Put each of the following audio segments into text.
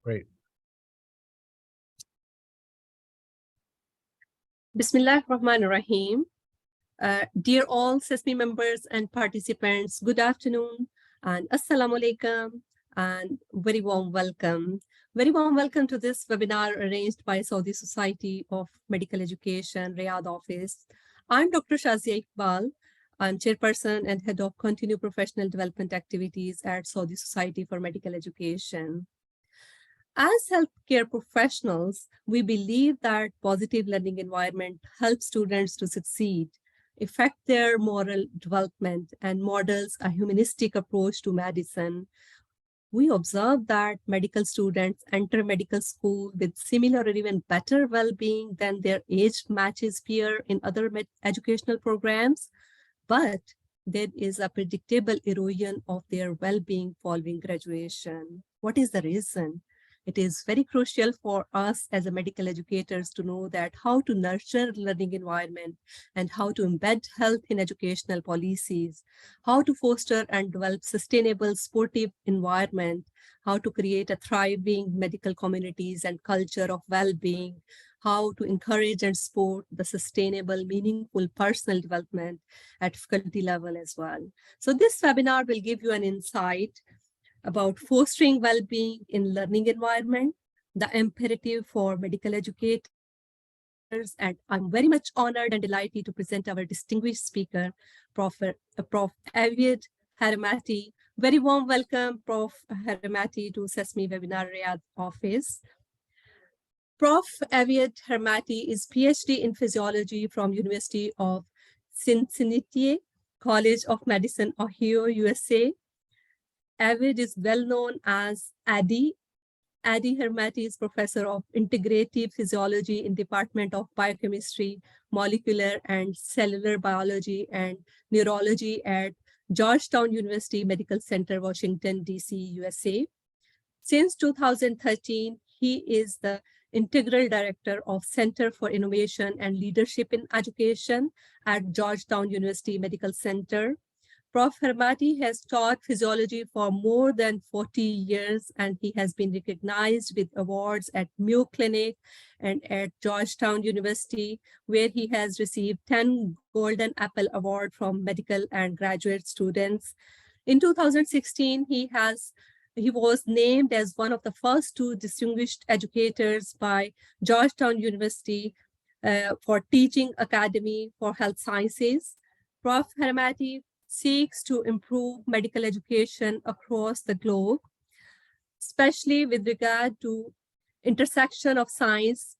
Great. Bismillah ar-Rahman ar-Rahim. Dear all SESME members and participants, good afternoon and Assalamu alaikum and very warm welcome. Very warm welcome to this webinar arranged by Saudi Society of Medical Education, Riyadh office. I'm Dr. Shazia Iqbal. I'm chairperson and head of continued professional development activities at Saudi Society for Medical Education. As healthcare professionals, we believe that positive learning environment helps students to succeed, affect their moral development, and models a humanistic approach to medicine. We observe that medical students enter medical school with similar or even better well-being than their age matches peer in other educational programs, but there is a predictable erosion of their well-being following graduation. What is the reason? It is very crucial for us as a medical educators to know that how to nurture learning environment and how to embed health in educational policies, how to foster and develop sustainable sportive environment, how to create a thriving medical communities and culture of well-being, how to encourage and support the sustainable, meaningful personal development at faculty level as well. So this webinar will give you an insight about fostering well-being in learning environment, the imperative for medical educators, and I'm very much honored and delighted to present our distinguished speaker, Prof. Aviad Haramaty. Very warm welcome, Prof. Haramaty, to SESME Webinar Riyadh office. Prof. Aviad Haramaty is PhD in physiology from University of Cincinnati College of Medicine, Ohio, USA. Aviad is well known as Adi. Adi Haramaty is professor of integrative physiology in Department of Biochemistry, Molecular and Cellular Biology and Neurology at Georgetown University Medical Center, Washington, D.C., USA. Since 2013, he is the Integral Director of Center for Innovation and Leadership in Education at Georgetown University Medical Center. Prof. Haramaty has taught physiology for more than 40 years, and he has been recognized with awards at Mayo Clinic and at Georgetown University, where he has received 10 Golden Apple Award from medical and graduate students. In 2016, he was named as one of the first 2 distinguished educators by Georgetown University for Teaching Academy for Health Sciences. Prof. Haramaty seeks to improve medical education across the globe, especially with regard to intersection of science,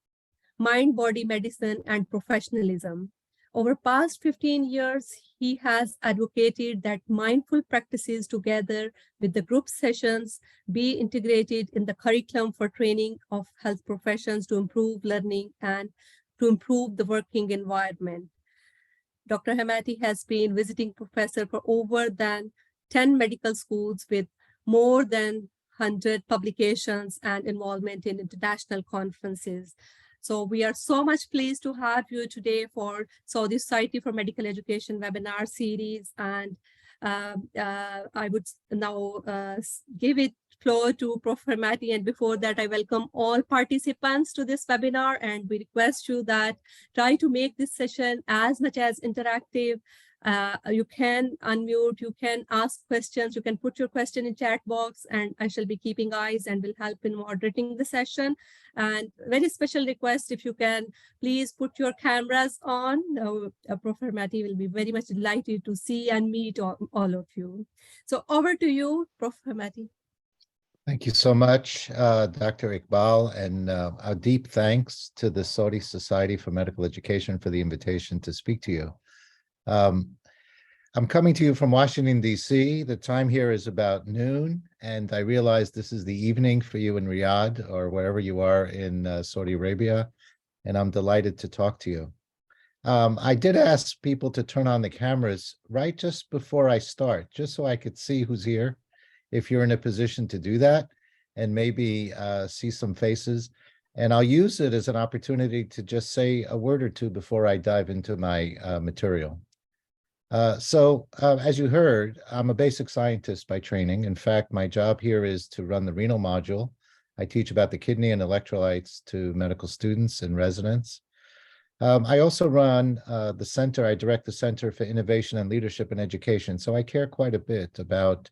mind-body medicine, and professionalism. Over past 15 years, he has advocated that mindful practices together with the group sessions be integrated in the curriculum for training of health professions to improve learning and to improve the working environment. Dr. Haramaty has been visiting professor for over than 10 medical schools with more than 100 publications and involvement in international conferences. So we are so much pleased to have you today for Saudi Society for Medical Education webinar series. And I would now give it floor to Prof. Haramaty. And before that, I welcome all participants to this webinar, and we request you that try to make this session as much as interactive. You can unmute, you can ask questions, you can put your question in chat box, and I shall be keeping eyes and will help in moderating the session. And very special request, if you can, please put your cameras on. Prof. Haramaty will be very much delighted to see and meet all of you. So over to you, Prof. Haramaty. Thank you so much, Dr. Iqbal, and a deep thanks to the Saudi Society for Medical Education for the invitation to speak to you. I'm coming to you from Washington, D.C. The time here is about noon, and I realize this is the evening for you in Riyadh or wherever you are in Saudi Arabia, and I'm delighted to talk to you. I did ask people to turn on the cameras right just before I start, just so I could see who's here, if you're in a position to do that, and maybe see some faces. And I'll use it as an opportunity to just say a word or two before I dive into my material. As you heard, I'm a basic scientist by training. In fact, my job here is to run the renal module I teach about the kidney and electrolytes to medical students and residents. I also run the center. I direct the Center for Innovation and Leadership in Education. So I care quite a bit about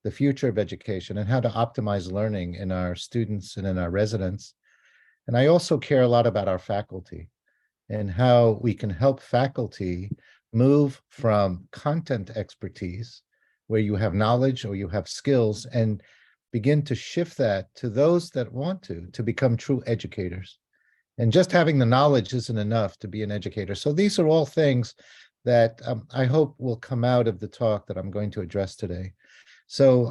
the future of education and how to optimize learning in our students and in our residents. And I also care a lot about our faculty and how we can help faculty move from content expertise, where you have knowledge or you have skills, and begin to shift that to those that want to become true educators. And just having the knowledge isn't enough to be an educator. So these are all things that I hope will come out of the talk that I'm going to address today. So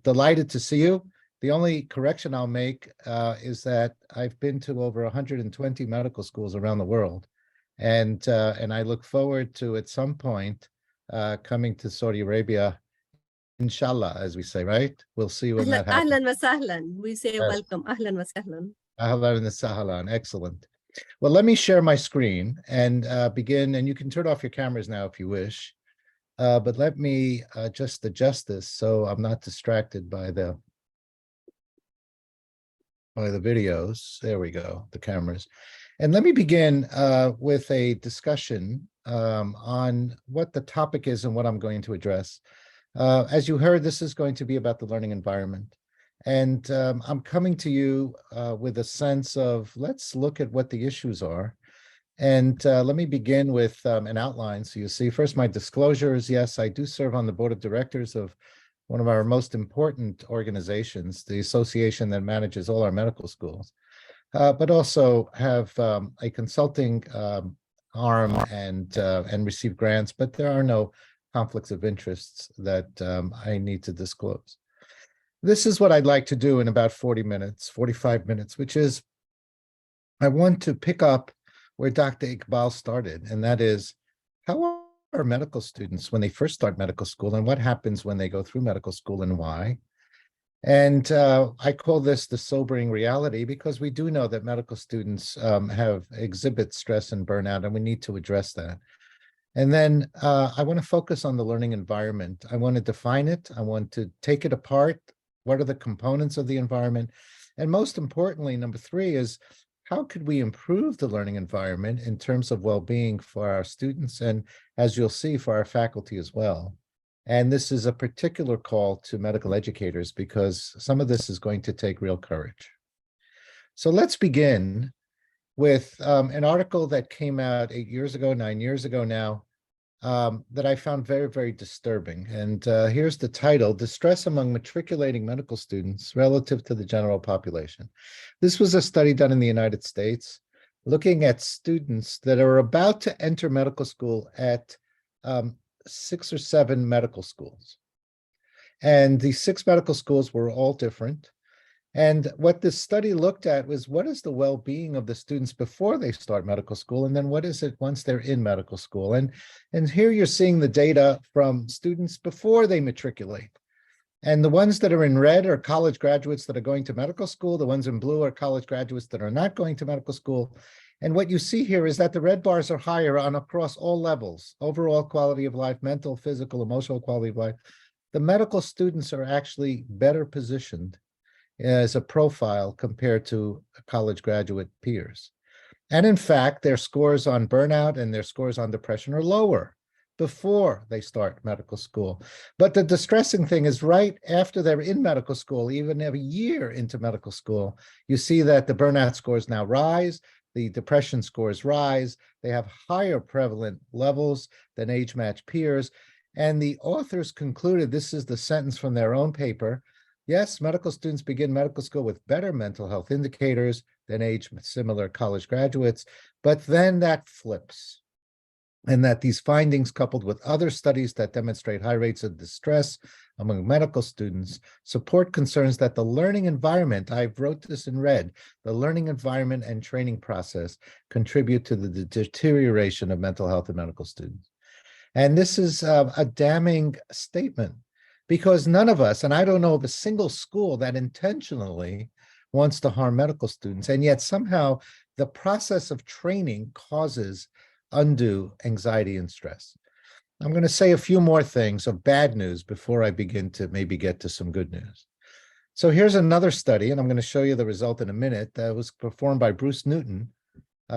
delighted to see you. The only correction I'll make is that I've been to over 120 medical schools around the world. And I look forward to, at some point, coming to Saudi Arabia, inshallah, as we say, right? We'll see when that happens. Ahlan wa sahlan. We say Yes. welcome. Ahlan wa sahlan. Ahlan wa sahlan. Excellent. Well, let me share my screen and begin, and you can turn off your cameras now if you wish. But let me just adjust this so I'm not distracted by the videos. There we go, the cameras. And let me begin with a discussion on what the topic is and what I'm going to address. As you heard, this is going to be about the learning environment. And I'm coming to you with a sense of, let's look at what the issues are. And let me begin with an outline. So you see, first, my disclosures. Yes, I do serve on the board of directors of one of our most important organizations, the association that manages all our medical schools, but also have a consulting arm and receive grants, but there are no conflicts of interests that I need to disclose. This is what I'd like to do in about 40 minutes, 45 minutes, which is I want to pick up where Dr. Iqbal started, and that is, how are medical students when they first start medical school, and what happens when they go through medical school, and why? And I call this the sobering reality, because we do know that medical students exhibit stress and burnout, and we need to address that. And then I want to focus on the learning environment. I want to define it. I want to take it apart. What are the components of the environment? And most importantly, number 3 is, how could we improve the learning environment in terms of well-being for our students and, as you'll see, for our faculty as well? And this is a particular call to medical educators, because some of this is going to take real courage. So let's begin with an article that came out 8 years ago, 9 years ago now, that I found very, very disturbing. And here's the title: Distress Among Matriculating Medical Students Relative to the General Population. This was a study done in the United States, looking at students that are about to enter medical school at 6 or 7 medical schools. And these 6 medical schools were all different. And what this study looked at was, what is the well-being of the students before they start medical school, and then what is it once they're in medical school? And here you're seeing the data from students before they matriculate. And the ones that are in red are college graduates that are going to medical school. The ones in blue are college graduates that are not going to medical school. And what you see here is that the red bars are higher across all levels: overall quality of life, mental, physical, emotional quality of life. The medical students are actually better positioned as a profile compared to college graduate peers. And in fact, their scores on burnout and their scores on depression are lower before they start medical school. But the distressing thing is, right after they're in medical school, even a year into medical school, you see that the burnout scores now rise, the depression scores rise, they have higher prevalent levels than age-matched peers. And the authors concluded, this is the sentence from their own paper: yes, medical students begin medical school with better mental health indicators than age-similar college graduates, but then that flips. And that these findings, coupled with other studies that demonstrate high rates of distress among medical students, support concerns that the learning environment, I wrote this in red, the learning environment and training process contribute to the deterioration of mental health in medical students. And this is a damning statement, because none of us, and I don't know of a single school that intentionally wants to harm medical students, and yet somehow the process of training causes undue anxiety and stress. I'm going to say a few more things of bad news before I begin to maybe get to some good news. So here's another study, and I'm going to show you the result in a minute, that was performed by Bruce Newton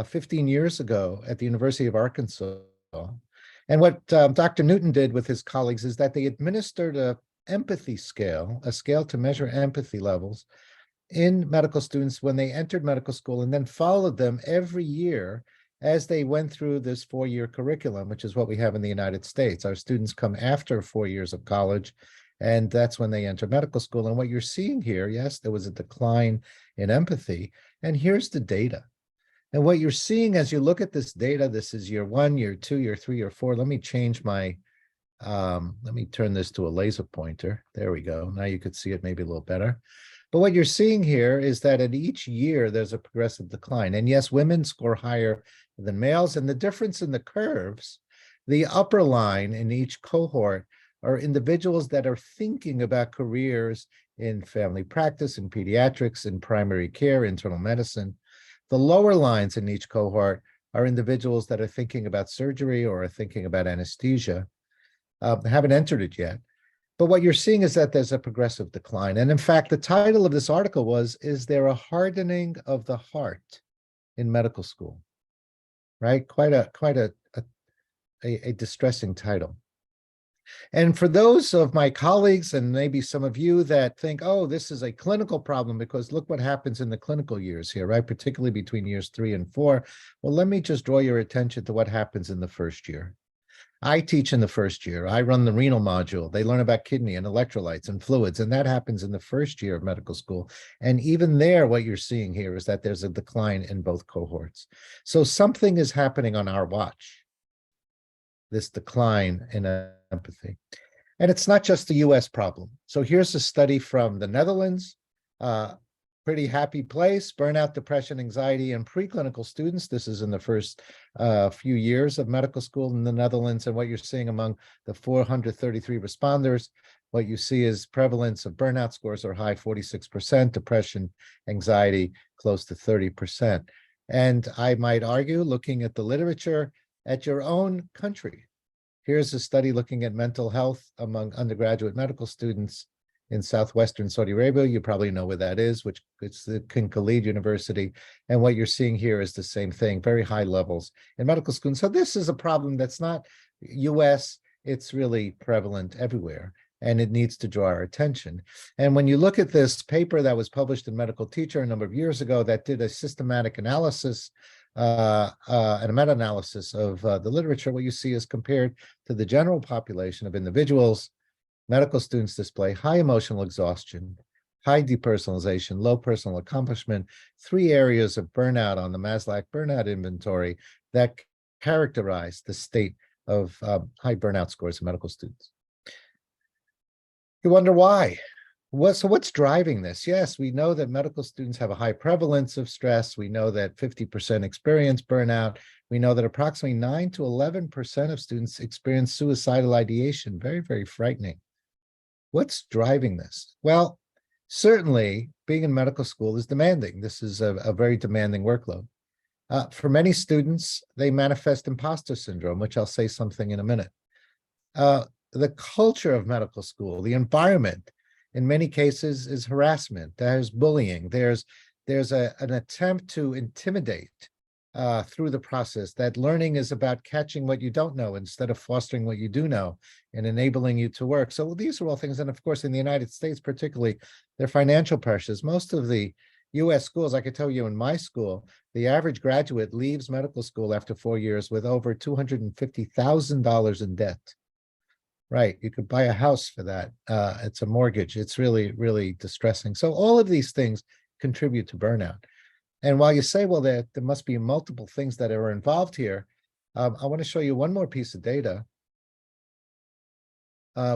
15 years ago at the University of Arkansas. And what Dr. Newton did with his colleagues is that they administered a empathy scale, a scale to measure empathy levels in medical students when they entered medical school, and then followed them every year as they went through this 4-year curriculum, which is what we have in the United States. Our students come after 4 years of college, and that's when they enter medical school. And what you're seeing here, yes, there was a decline in empathy, and here's the data. And what you're seeing as you look at this data, this is year 1, year 2, year 3, year 4. Let me change my, let me turn this to a laser pointer. There we go. Now you could see it maybe a little better. But what you're seeing here is that at each year, there's a progressive decline. And yes, women score higher than males. And the difference in the curves, the upper line in each cohort are individuals that are thinking about careers in family practice, in pediatrics, in primary care, internal medicine. The lower lines in each cohort are individuals that are thinking about surgery or are thinking about anesthesia. Haven't entered it yet. But what you're seeing is that there's a progressive decline. And in fact, the title of this article was, "Is there a hardening of the heart in medical school?" Right? Quite a distressing title. And for those of my colleagues and maybe some of you that think, oh, this is a clinical problem because look what happens in the clinical years here, right? Particularly between years 3 and 4. Well, let me just draw your attention to what happens in the first year. I teach in the first year. I run the renal module. They learn about kidney and electrolytes and fluids, and that happens in the first year of medical school. And even there, what you're seeing here is that there's a decline in both cohorts. So something is happening on our watch, this decline in empathy. And it's not just the US problem. So here's a study from the Netherlands, pretty happy place, burnout, depression, anxiety in preclinical students. This is in the first few years of medical school in the Netherlands. And what you're seeing among the 433 responders, what you see is prevalence of burnout scores are high, 46%, depression, anxiety, close to 30%. And I might argue, looking at the literature, at your own country. Here's a study looking at mental health among undergraduate medical students in southwestern Saudi Arabia. You probably know where that is, which it's the King Khalid University. And what you're seeing here is the same thing, very high levels in medical school. So this is a problem that's not US, it's really prevalent everywhere, and it needs to draw our attention. And when you look at this paper that was published in Medical Teacher a number of years ago that did a systematic analysis and a meta-analysis of the literature, what you see is compared to the general population of individuals, medical students display high emotional exhaustion, high depersonalization, low personal accomplishment, 3 areas of burnout on the Maslach burnout inventory that characterize the state of high burnout scores in medical students. You wonder why? So what's driving this? Yes, we know that medical students have a high prevalence of stress. We know that 50% experience burnout. We know that approximately 9 to 11% of students experience suicidal ideation. Very, very frightening. What's driving this? Well, certainly being in medical school is demanding. This is a very demanding workload. For many students, they manifest imposter syndrome, which I'll say something in a minute. The culture of medical school, the environment, in many cases is harassment, there's bullying, there's an attempt to intimidate through the process, that learning is about catching what you don't know instead of fostering what you do know and enabling you to work. So these are all things, and of course in the United States particularly, their financial pressures. Most of the US schools, I can tell you in my school, the average graduate leaves medical school after 4 years with over $250,000 in debt. Right, you could buy a house for that. It's a mortgage. It's really, really distressing. So all of these things contribute to burnout. And while you say, well, there must be multiple things that are involved here, I want to show you one more piece of data,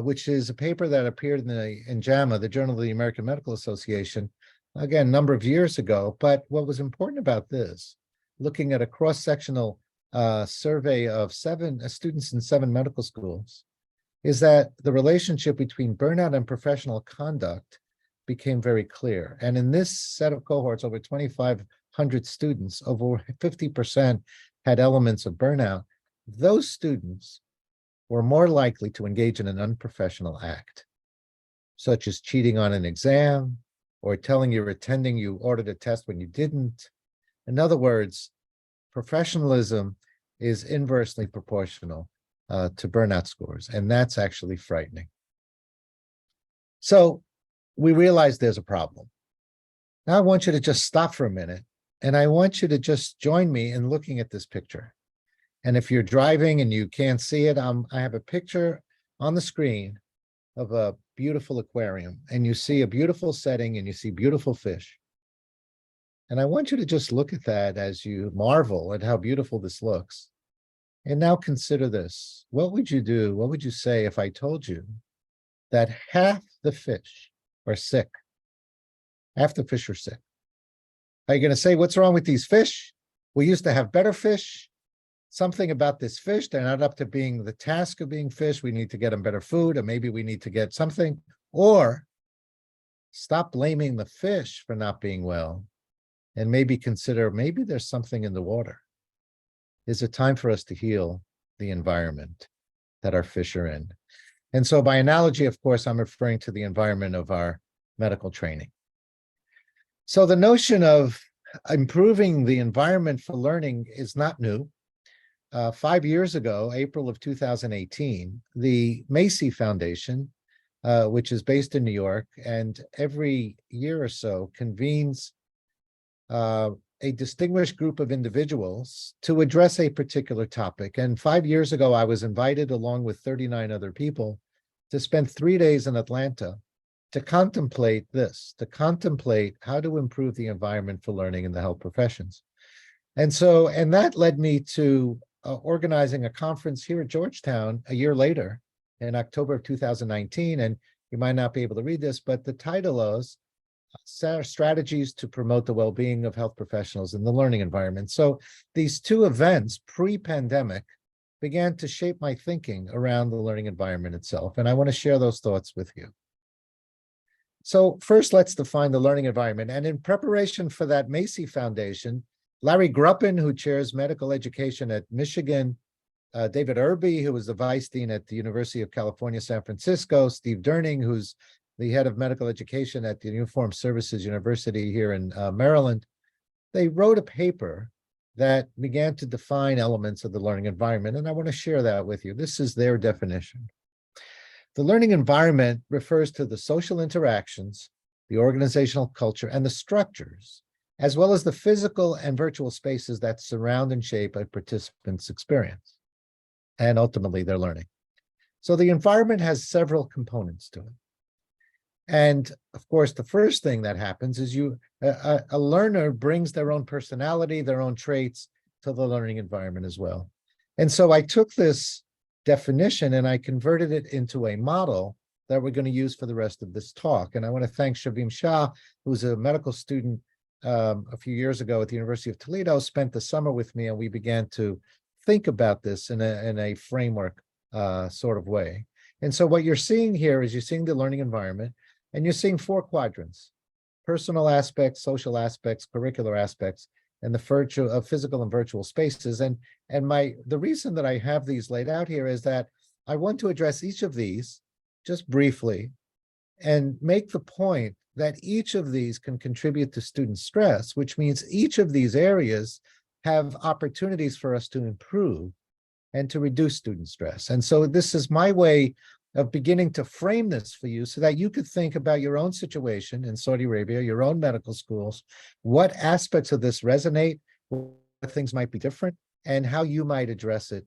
which is a paper that appeared in JAMA, the Journal of the American Medical Association, again, a number of years ago. But what was important about this, looking at a cross-sectional survey of 7 students in 7 medical schools, is that the relationship between burnout and professional conduct became very clear. And in this set of cohorts, over 2,500 students, over 50% had elements of burnout. Those students were more likely to engage in an unprofessional act, such as cheating on an exam, or telling your attending you ordered a test when you didn't. In other words, professionalism is inversely proportional to burnout scores, and that's actually frightening. So we realize there's a problem. Now I want you to just stop for a minute, and I want you to just join me in looking at this picture. And if you're driving and you can't see it, I have a picture on the screen of a beautiful aquarium, and you see a beautiful setting and you see beautiful fish. And I want you to just look at that as you marvel at how beautiful this looks. And now consider this. What would you do? What would you say if I told you that half the fish are sick? Half the fish are sick. Are you going to say, what's wrong with these fish? We used to have better fish. Something about this fish, they're not up to being the task of being fish. We need to get them better food, or maybe we need to get something. Or stop blaming the fish for not being well, and maybe consider maybe there's something in the water. Is it time for us to heal the environment that our fish are in? And so by analogy, of course, I'm referring to the environment of our medical training. So the notion of improving the environment for learning is not new. 5 years ago, April of 2018, the Macy Foundation, which is based in New York, and every year or so convenes a distinguished group of individuals to address a particular topic. And 5 years ago, I was invited along with 39 other people to spend 3 days in Atlanta to contemplate this, to contemplate how to improve the environment for learning in the health professions. And that led me to organizing a conference here at Georgetown a year later in October of 2019. And you might not be able to read this, but the title is Strategies to Promote the Well-Being of Health Professionals in the Learning Environment. So these two events pre-pandemic began to shape my thinking around the learning environment itself. And I want to share those thoughts with you. So first, let's define the learning environment. And in preparation for that Macy Foundation, Larry Gruppen, who chairs medical education at Michigan, David Irby, who was the vice dean at the University of California, San Francisco, Steve Durning, who's the head of medical education at the Uniformed Services University here in Maryland, they wrote a paper that began to define elements of the learning environment. And I want to share that with you. This is their definition. The learning environment refers to the social interactions, the organizational culture, and the structures, as well as the physical and virtual spaces that surround and shape a participant's experience, and ultimately their learning. So the environment has several components to it. And of course, the first thing that happens is a learner brings their own personality, their own traits to the learning environment as well. And so I took this definition and I converted it into a model that we're going to use for the rest of this talk. And I want to thank Shavim Shah, who was a medical student a few years ago at the University of Toledo, spent the summer with me, and we began to think about this in a framework sort of way. And so what you're seeing here is you're seeing the learning environment, and you're seeing 4 quadrants: personal aspects, social aspects, curricular aspects, and the physical and virtual spaces. And the reason that I have these laid out here is that I want to address each of these just briefly and make the point that each of these can contribute to student stress, which means each of these areas have opportunities for us to improve and to reduce student stress. And so this is my way of beginning to frame this for you so that you could think about your own situation in Saudi Arabia, your own medical schools, what aspects of this resonate, what things might be different, and how you might address it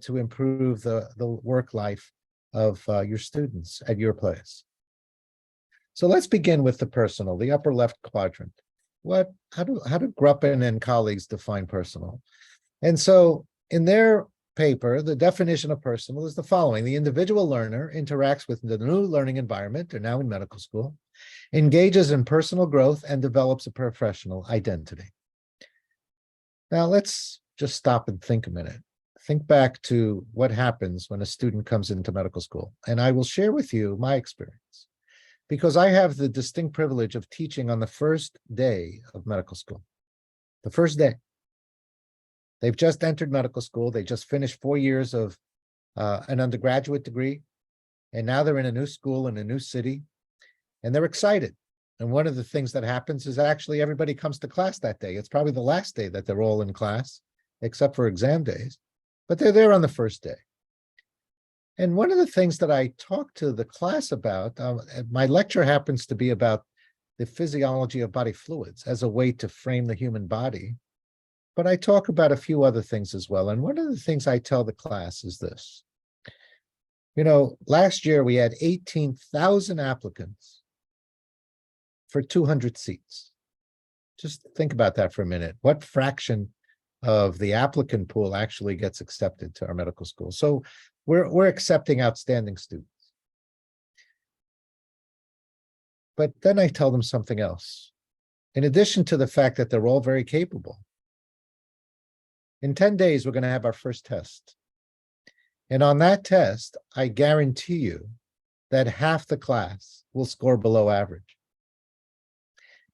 to improve the work life of your students at your place. So let's begin with the personal, the upper left quadrant. How do Gruppen and colleagues define personal? And so in their paper, the definition of personal is the following: the individual learner interacts with the new learning environment, they're now in medical school, engages in personal growth, and develops a professional identity. Now let's just stop and think a minute. Think back to what happens when a student comes into medical school. And I will share with you my experience, because I have the distinct privilege of teaching on the first day of medical school. The first day. They've just entered medical school. They just finished 4 years of an undergraduate degree. And now they're in a new school in a new city. And they're excited. And one of the things that happens is actually everybody comes to class that day. It's probably the last day that they're all in class, except for exam days, but they're there on the first day. And one of the things that I talk to the class about, my lecture happens to be about the physiology of body fluids as a way to frame the human body. But I talk about a few other things as well. And one of the things I tell the class is this. You know, last year we had 18,000 applicants for 200 seats. Just think about that for a minute. What fraction of the applicant pool actually gets accepted to our medical school? So we're accepting outstanding students. But then I tell them something else. In addition to the fact that they're all very capable, in 10 days, we're going to have our first test. And on that test, I guarantee you that half the class will score below average.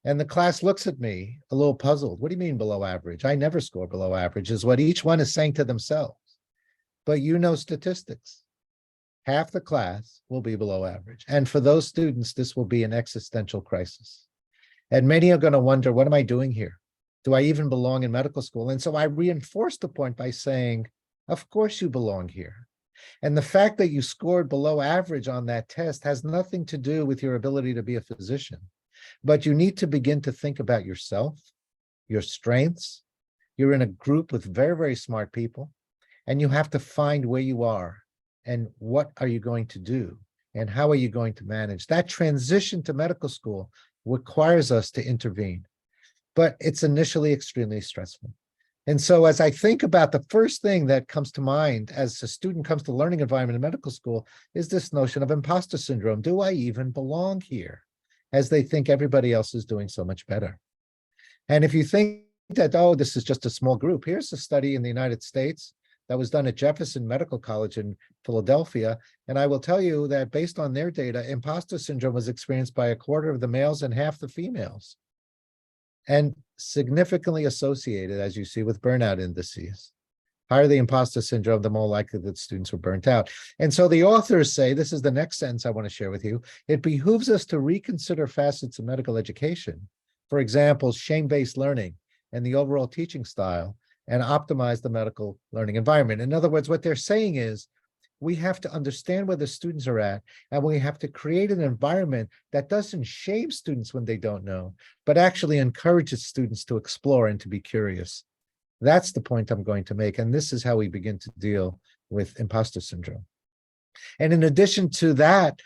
And the class looks at me a little puzzled. What do you mean below average? I never score below average, is what each one is saying to themselves. But you know statistics. Half the class will be below average. And for those students, this will be an existential crisis. And many are going to wonder, what am I doing here? Do I even belong in medical school? And so I reinforce the point by saying, of course you belong here. And the fact that you scored below average on that test has nothing to do with your ability to be a physician. But you need to begin to think about yourself, your strengths. You're in a group with very, very smart people, and you have to find where you are and what are you going to do and how are you going to manage. That transition to medical school requires us to intervene, but it's initially extremely stressful. And so as I think about the first thing that comes to mind as a student comes to learning environment in medical school is this notion of imposter syndrome. Do I even belong here? As they think everybody else is doing so much better. And if you think that, oh, this is just a small group, here's a study in the United States that was done at Jefferson Medical College in Philadelphia. And I will tell you that based on their data, imposter syndrome was experienced by a quarter of the males and half the females, and significantly associated, as you see, with burnout indices. Higher the imposter syndrome, the more likely that students were burnt out. And so the authors say, this is the next sentence I want to share with you, it behooves us to reconsider facets of medical education. For example, shame-based learning and the overall teaching style, and optimize the medical learning environment. In other words, what they're saying is, we have to understand where the students are at, and we have to create an environment that doesn't shame students when they don't know, but actually encourages students to explore and to be curious. That's the point I'm going to make. And this is how we begin to deal with imposter syndrome. And in addition to that,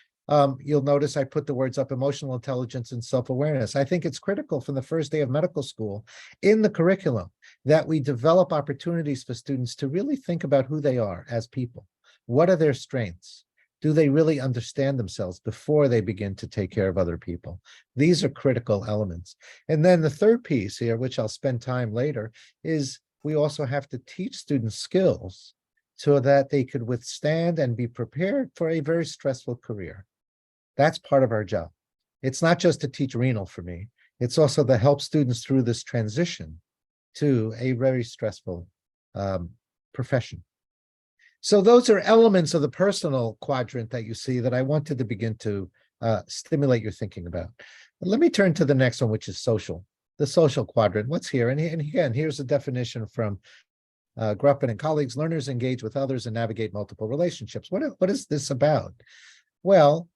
you'll notice I put the words up, emotional intelligence and self-awareness. I think it's critical from the first day of medical school in the curriculum that we develop opportunities for students to really think about who they are as people. What are their strengths? Do they really understand themselves before they begin to take care of other people? These are critical elements. And then the third piece here, which I'll spend time later, is we also have to teach students skills so that they could withstand and be prepared for a very stressful career. That's part of our job. It's not just to teach renal for me. It's also to help students through this transition to a very stressful profession. So those are elements of the personal quadrant that you see that I wanted to begin to stimulate your thinking about. But let me turn to the next one, which is social, the social quadrant. What's here? And again, here's a definition from Gruppen and colleagues. Learners engage with others and navigate multiple relationships. What is this about? Well,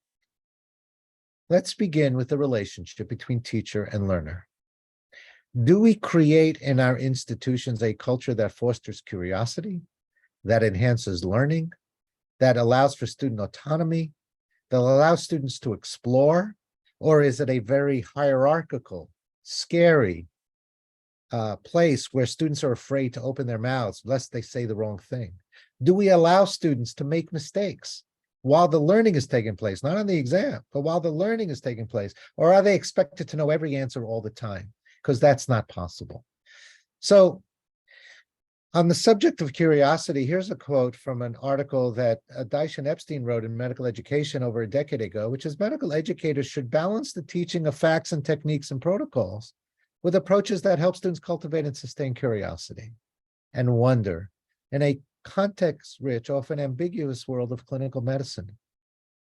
let's begin with the relationship between teacher and learner. Do we create in our institutions a culture that fosters curiosity, that enhances learning, that allows for student autonomy, that allows students to explore? Or is it a very hierarchical, scary place where students are afraid to open their mouths lest they say the wrong thing? Do we allow students to make mistakes while the learning is taking place, not on the exam, but while the learning is taking place? Or are they expected to know every answer all the time? Because that's not possible. So on the subject of curiosity, here's a quote from an article that Deitch and Epstein wrote in Medical Education over a decade ago, which is medical educators should balance the teaching of facts and techniques and protocols with approaches that help students cultivate and sustain curiosity and wonder in a context-rich, often ambiguous world of clinical medicine.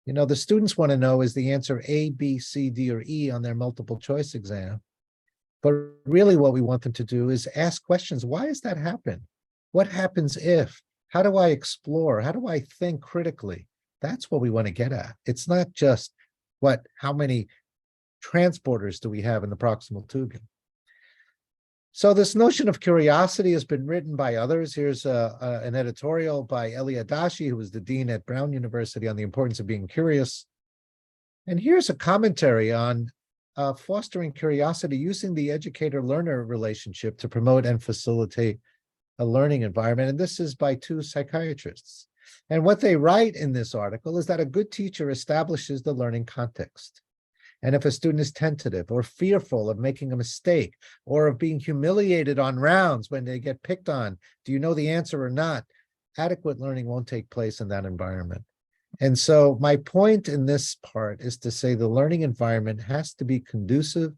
You know, the students want to know, is the answer A, B, C, D, or E on their multiple choice exam? But really what we want them to do is ask questions. Why does that happen? What happens if? How do I explore? How do I think critically? That's what we want to get at. It's not just how many transporters do we have in the proximal tubule? So this notion of curiosity has been written by others. Here's an editorial by Eli Adashi, who was the dean at Brown University, on the importance of being curious. And here's a commentary on fostering curiosity using the educator-learner relationship to promote and facilitate a learning environment. And this is by two psychiatrists. And what they write in this article is that a good teacher establishes the learning context. And if a student is tentative or fearful of making a mistake or of being humiliated on rounds when they get picked on, do you know the answer or not? Adequate learning won't take place in that environment. And so my point in this part is to say the learning environment has to be conducive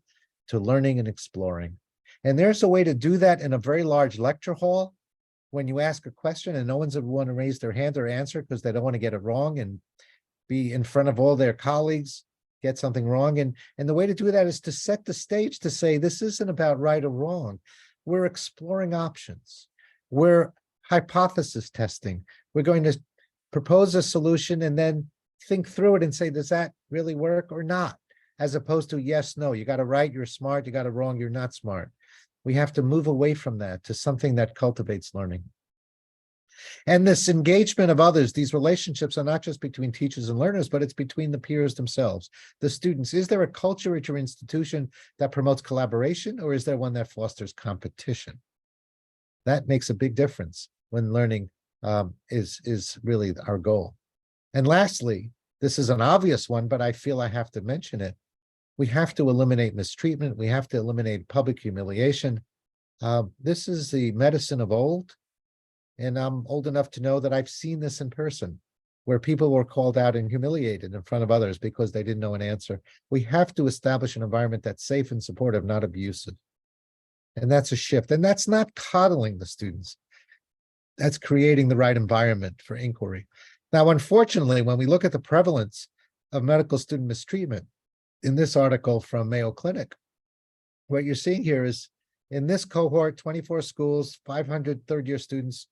to learning and exploring. And there's a way to do that in a very large lecture hall when you ask a question and no one's ever want to raise their hand or answer because they don't want to get it wrong and be in front of all their colleagues, get something wrong. And the way to do that is to set the stage to say, this isn't about right or wrong. We're exploring options. We're hypothesis testing. We're going to propose a solution and then think through it and say, does that really work or not? As opposed to yes, no, you got it right, you're smart, you got it wrong, you're not smart. We have to move away from that to something that cultivates learning. And this engagement of others, these relationships are not just between teachers and learners, but it's between the peers themselves, the students. Is there a culture at your institution that promotes collaboration, or is there one that fosters competition? That makes a big difference when learning is really our goal. And lastly, this is an obvious one, but I feel I have to mention it. We have to eliminate mistreatment. We have to eliminate public humiliation. This is the medicine of old. And I'm old enough to know that I've seen this in person, where people were called out and humiliated in front of others because they didn't know an answer. We have to establish an environment that's safe and supportive, not abusive. And that's a shift. And that's not coddling the students. That's creating the right environment for inquiry. Now, unfortunately, when we look at the prevalence of medical student mistreatment in this article from Mayo Clinic, what you're seeing here is in this cohort, 24 schools, 500 third-year students.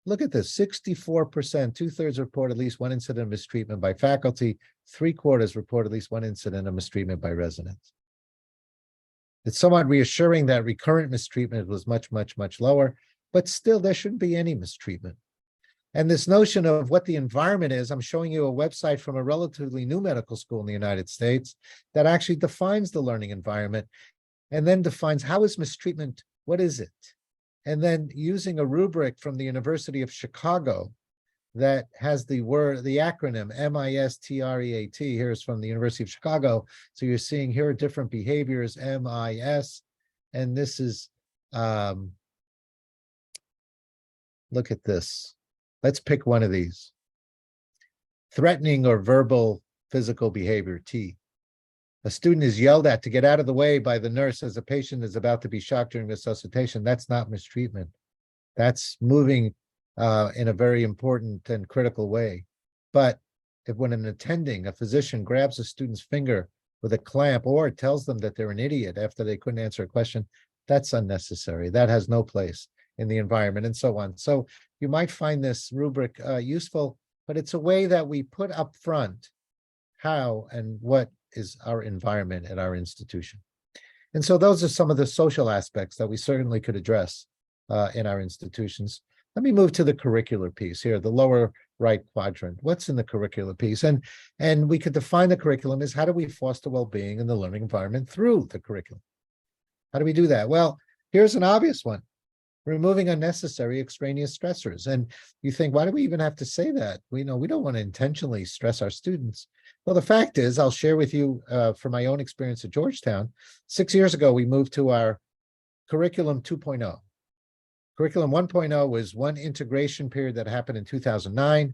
Look at this, 64%, 2/3 report at least one incident of mistreatment by faculty, 3/4 report at least one incident of mistreatment by residents. It's somewhat reassuring that recurrent mistreatment was much, much, much lower, but still there shouldn't be any mistreatment. And this notion of what the environment is, I'm showing you a website from a relatively new medical school in the United States that actually defines the learning environment and then defines how is mistreatment, what is it? And then using a rubric from the University of Chicago that has the acronym MISTREAT. Here's from the University of Chicago. So you're seeing here are different behaviors, MIS, and this is, look at this. Let's pick one of these. Threatening or verbal physical behavior, T. A student is yelled at to get out of the way by the nurse as a patient is about to be shocked during resuscitation. That's not mistreatment. That's moving in a very important and critical way. But if when an attending, a physician grabs a student's finger with a clamp or tells them that they're an idiot after they couldn't answer a question, that's unnecessary. That has no place in the environment and so on. So you might find this rubric useful, but it's a way that we put up front how and what is our environment at our institution. And so those are some of the social aspects that we certainly could address in our institutions. Let me move to the curricular piece here, the lower right quadrant. What's in the curricular piece? And we could define the curriculum as how do we foster well-being in the learning environment through the curriculum? How do we do that? Well, here's an obvious one. Removing unnecessary extraneous stressors. And you think, why do we even have to say that? We know we don't want to intentionally stress our students. Well, the fact is, I'll share with you from my own experience at Georgetown. 6 years ago, we moved to our curriculum 2.0. Curriculum 1.0 was one integration period that happened in 2009.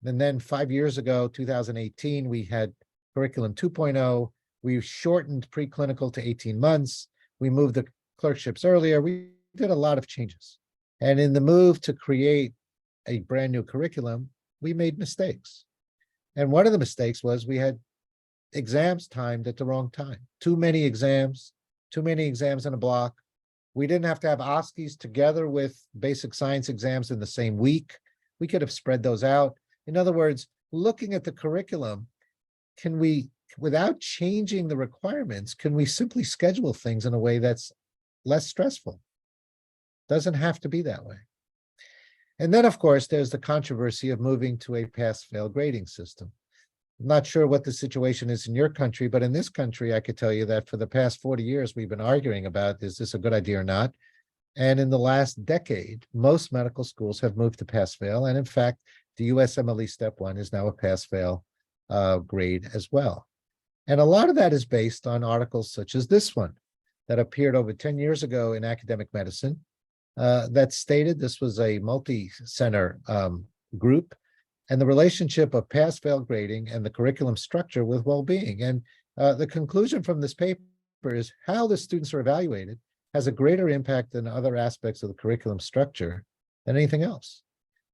And then 5 years ago, 2018, we had curriculum 2.0. We shortened preclinical to 18 months. We moved the clerkships earlier. We did a lot of changes. And in the move to create a brand new curriculum, we made mistakes. And one of the mistakes was we had exams timed at the wrong time. Too many exams in a block. We didn't have to have OSCEs together with basic science exams in the same week. We could have spread those out. In other words, looking at the curriculum, can we, without changing the requirements, can we simply schedule things in a way that's less stressful? Doesn't have to be that way. And then, of course, there's the controversy of moving to a pass-fail grading system. I'm not sure what the situation is in your country, but in this country, I could tell you that for the past 40 years, we've been arguing about, is this a good idea or not? And in the last decade, most medical schools have moved to pass-fail. And in fact, the USMLE Step 1 is now a pass-fail grade as well. And a lot of that is based on articles such as this one that appeared over 10 years ago in Academic Medicine that stated, this was a multi-center group, and the relationship of pass-fail grading and the curriculum structure with well-being. And the conclusion from this paper is how the students are evaluated has a greater impact than other aspects of the curriculum structure than anything else.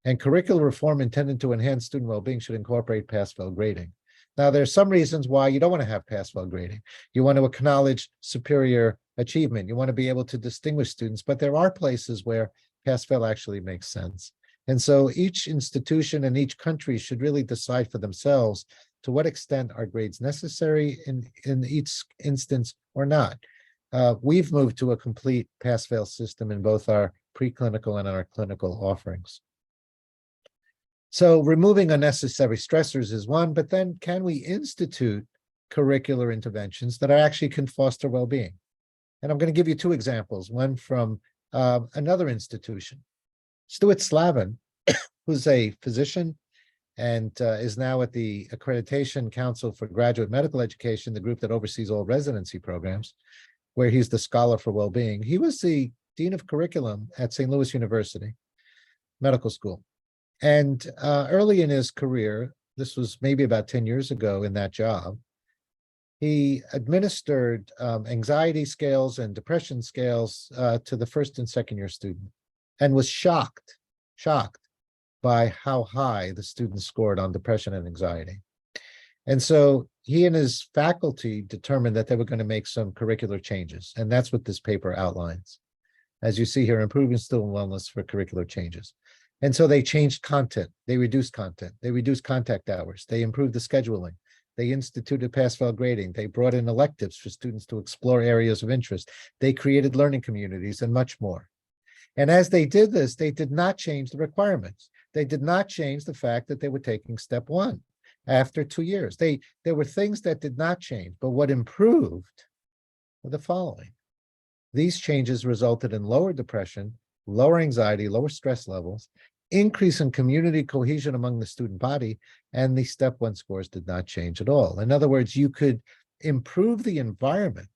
And curricular reform intended to enhance student well-being should incorporate pass-fail grading. Now, there's some reasons why you don't want to have pass-fail grading. You want to acknowledge superior achievement. You want to be able to distinguish students, but there are places where pass-fail actually makes sense. And so each institution and each country should really decide for themselves to what extent are grades necessary in each instance or not. We've moved to a complete pass-fail system in both our preclinical and our clinical offerings. So removing unnecessary stressors is one, but then can we institute curricular interventions that actually can foster well-being? And I'm going to give you two examples, one from another institution. Stuart Slavin, who's a physician and is now at the Accreditation Council for Graduate Medical Education, the group that oversees all residency programs, where he's the scholar for well-being. He was the Dean of Curriculum at St. Louis University Medical School. And early in his career, this was maybe about 10 years ago in that job, he administered anxiety scales and depression scales to the first and second year student and was shocked by how high the students scored on depression and anxiety. And so he and his faculty determined that they were going to make some curricular changes. And that's what this paper outlines. As you see here, improving student wellness for curricular changes. And so they changed content, they reduced content, they reduced contact hours, they improved the scheduling, they instituted pass-fail grading, they brought in electives for students to explore areas of interest, they created learning communities and much more. And as they did this, they did not change the requirements. They did not change the fact that they were taking step 1 after 2 years. There were things that did not change, but what improved were the following. These changes resulted in lower depression, lower anxiety, lower stress levels, increase in community cohesion among the student body, and the step 1 scores did not change at all. In other words, you could improve the environment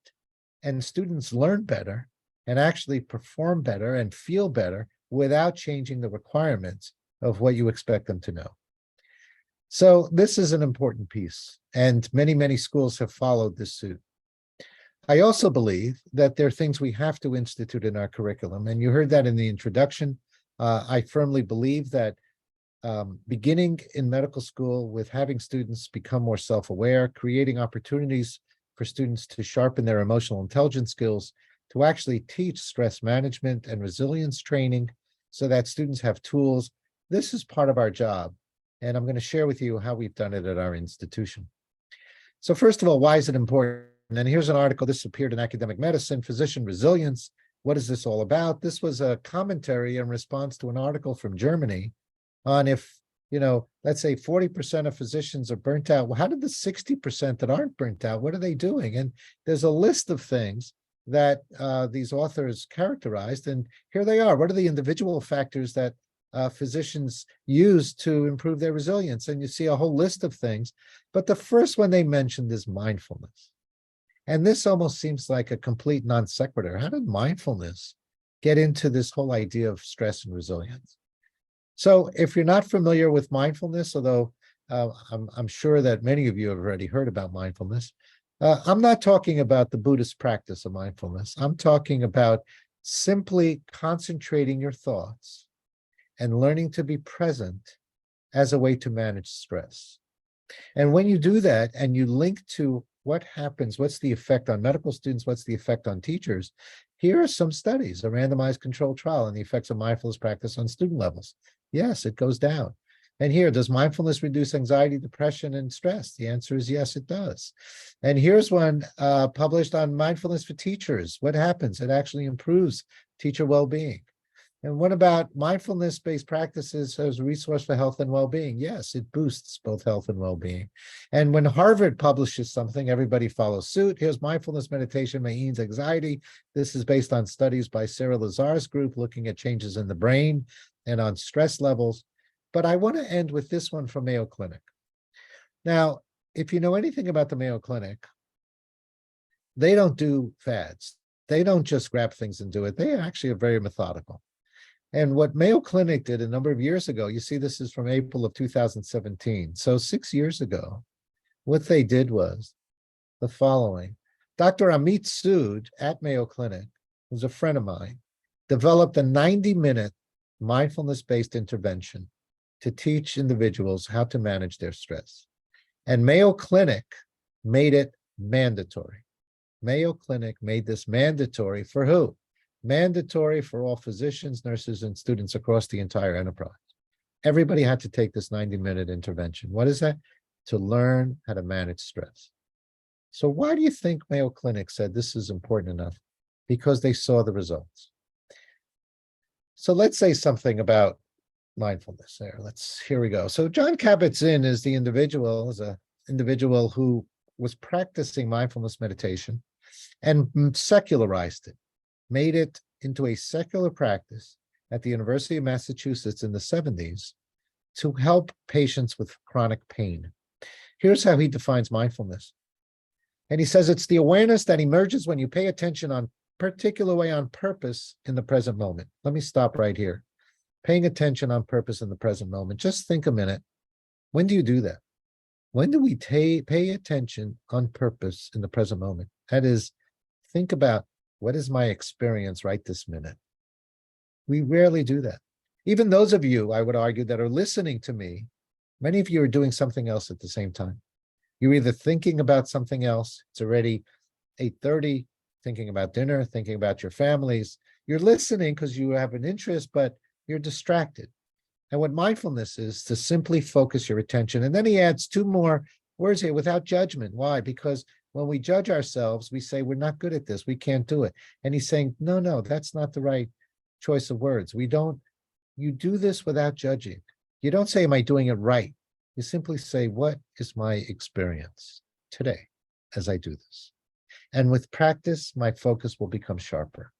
and students learn better and actually perform better and feel better without changing the requirements of what you expect them to know. So this is an important piece, and many, many schools have followed this suit. I also believe that there are things we have to institute in our curriculum, and you heard that in the introduction. I firmly believe that beginning in medical school with having students become more self-aware, creating opportunities for students to sharpen their emotional intelligence skills, to actually teach stress management and resilience training so that students have tools. This is part of our job, and I'm going to share with you how we've done it at our institution. So first of all, why is it important? And here's an article, this appeared in Academic Medicine, Physician Resilience. What is this all about? This was a commentary in response to an article from Germany on if, let's say 40% of physicians are burnt out. Well, how did the 60% that aren't burnt out, what are they doing? And there's a list of things that these authors characterized, and here they are. What are the individual factors that physicians use to improve their resilience? And you see a whole list of things, but the first one they mentioned is mindfulness. And this almost seems like a complete non sequitur. How did mindfulness get into this whole idea of stress and resilience? So if you're not familiar with mindfulness, although I'm sure that many of you have already heard about mindfulness, I'm not talking about the Buddhist practice of mindfulness. I'm talking about simply concentrating your thoughts and learning to be present as a way to manage stress. And when you do that and you link to what happens, what's the effect on medical students, what's the effect on teachers, here are some studies, a randomized controlled trial on the effects of mindfulness practice on student levels. Yes, it goes down. And here, does mindfulness reduce anxiety, depression, and stress? The answer is yes, it does. And here's one published on mindfulness for teachers. What happens? It actually improves teacher well-being. And what about mindfulness-based practices as a resource for health and well-being? Yes, it boosts both health and well-being. And when Harvard publishes something, everybody follows suit. Here's mindfulness meditation may ease anxiety. This is based on studies by Sarah Lazar's group looking at changes in the brain and on stress levels. But I want to end with this one from Mayo Clinic. Now, if you know anything about the Mayo Clinic, they don't do fads. They don't just grab things and do it. They actually are very methodical. And what Mayo Clinic did a number of years ago, you see this is from April of 2017. So 6 years ago, what they did was the following. Dr. Amit Sood at Mayo Clinic, who's a friend of mine, developed a 90-minute mindfulness-based intervention to teach individuals how to manage their stress. And Mayo Clinic made it mandatory. Mayo Clinic made this mandatory for who? Mandatory for all physicians, nurses, and students across the entire enterprise. Everybody had to take this 90-minute intervention. What is that? To learn how to manage stress. So why do you think Mayo Clinic said this is important enough? Because they saw the results. So let's say something about mindfulness there. Here we go. So John Kabat-Zinn is the individual, who was practicing mindfulness meditation and secularized it, made it into a secular practice at the University of Massachusetts in the 70s to help patients with chronic pain. Here's how he defines mindfulness. And he says it's the awareness that emerges when you pay attention on particular way on purpose in the present moment. Let me stop right here. Paying attention on purpose in the present moment. Just think a minute. When do you do that? When do we pay attention on purpose in the present moment? That is, think about what is my experience right this minute? We rarely do that. Even those of you, I would argue, that are listening to me, many of you are doing something else at the same time. You're either thinking about something else, it's already 8:30, thinking about dinner, thinking about your families. You're listening because you have an interest, but you're distracted. And what mindfulness is to simply focus your attention. And then he adds 2 more words here, without judgment. Why? Because when we judge ourselves, we say, we're not good at this, we can't do it. And he's saying, no, that's not the right choice of words. You do this without judging. You don't say, am I doing it right? You simply say, what is my experience today as I do this? And with practice, my focus will become sharper.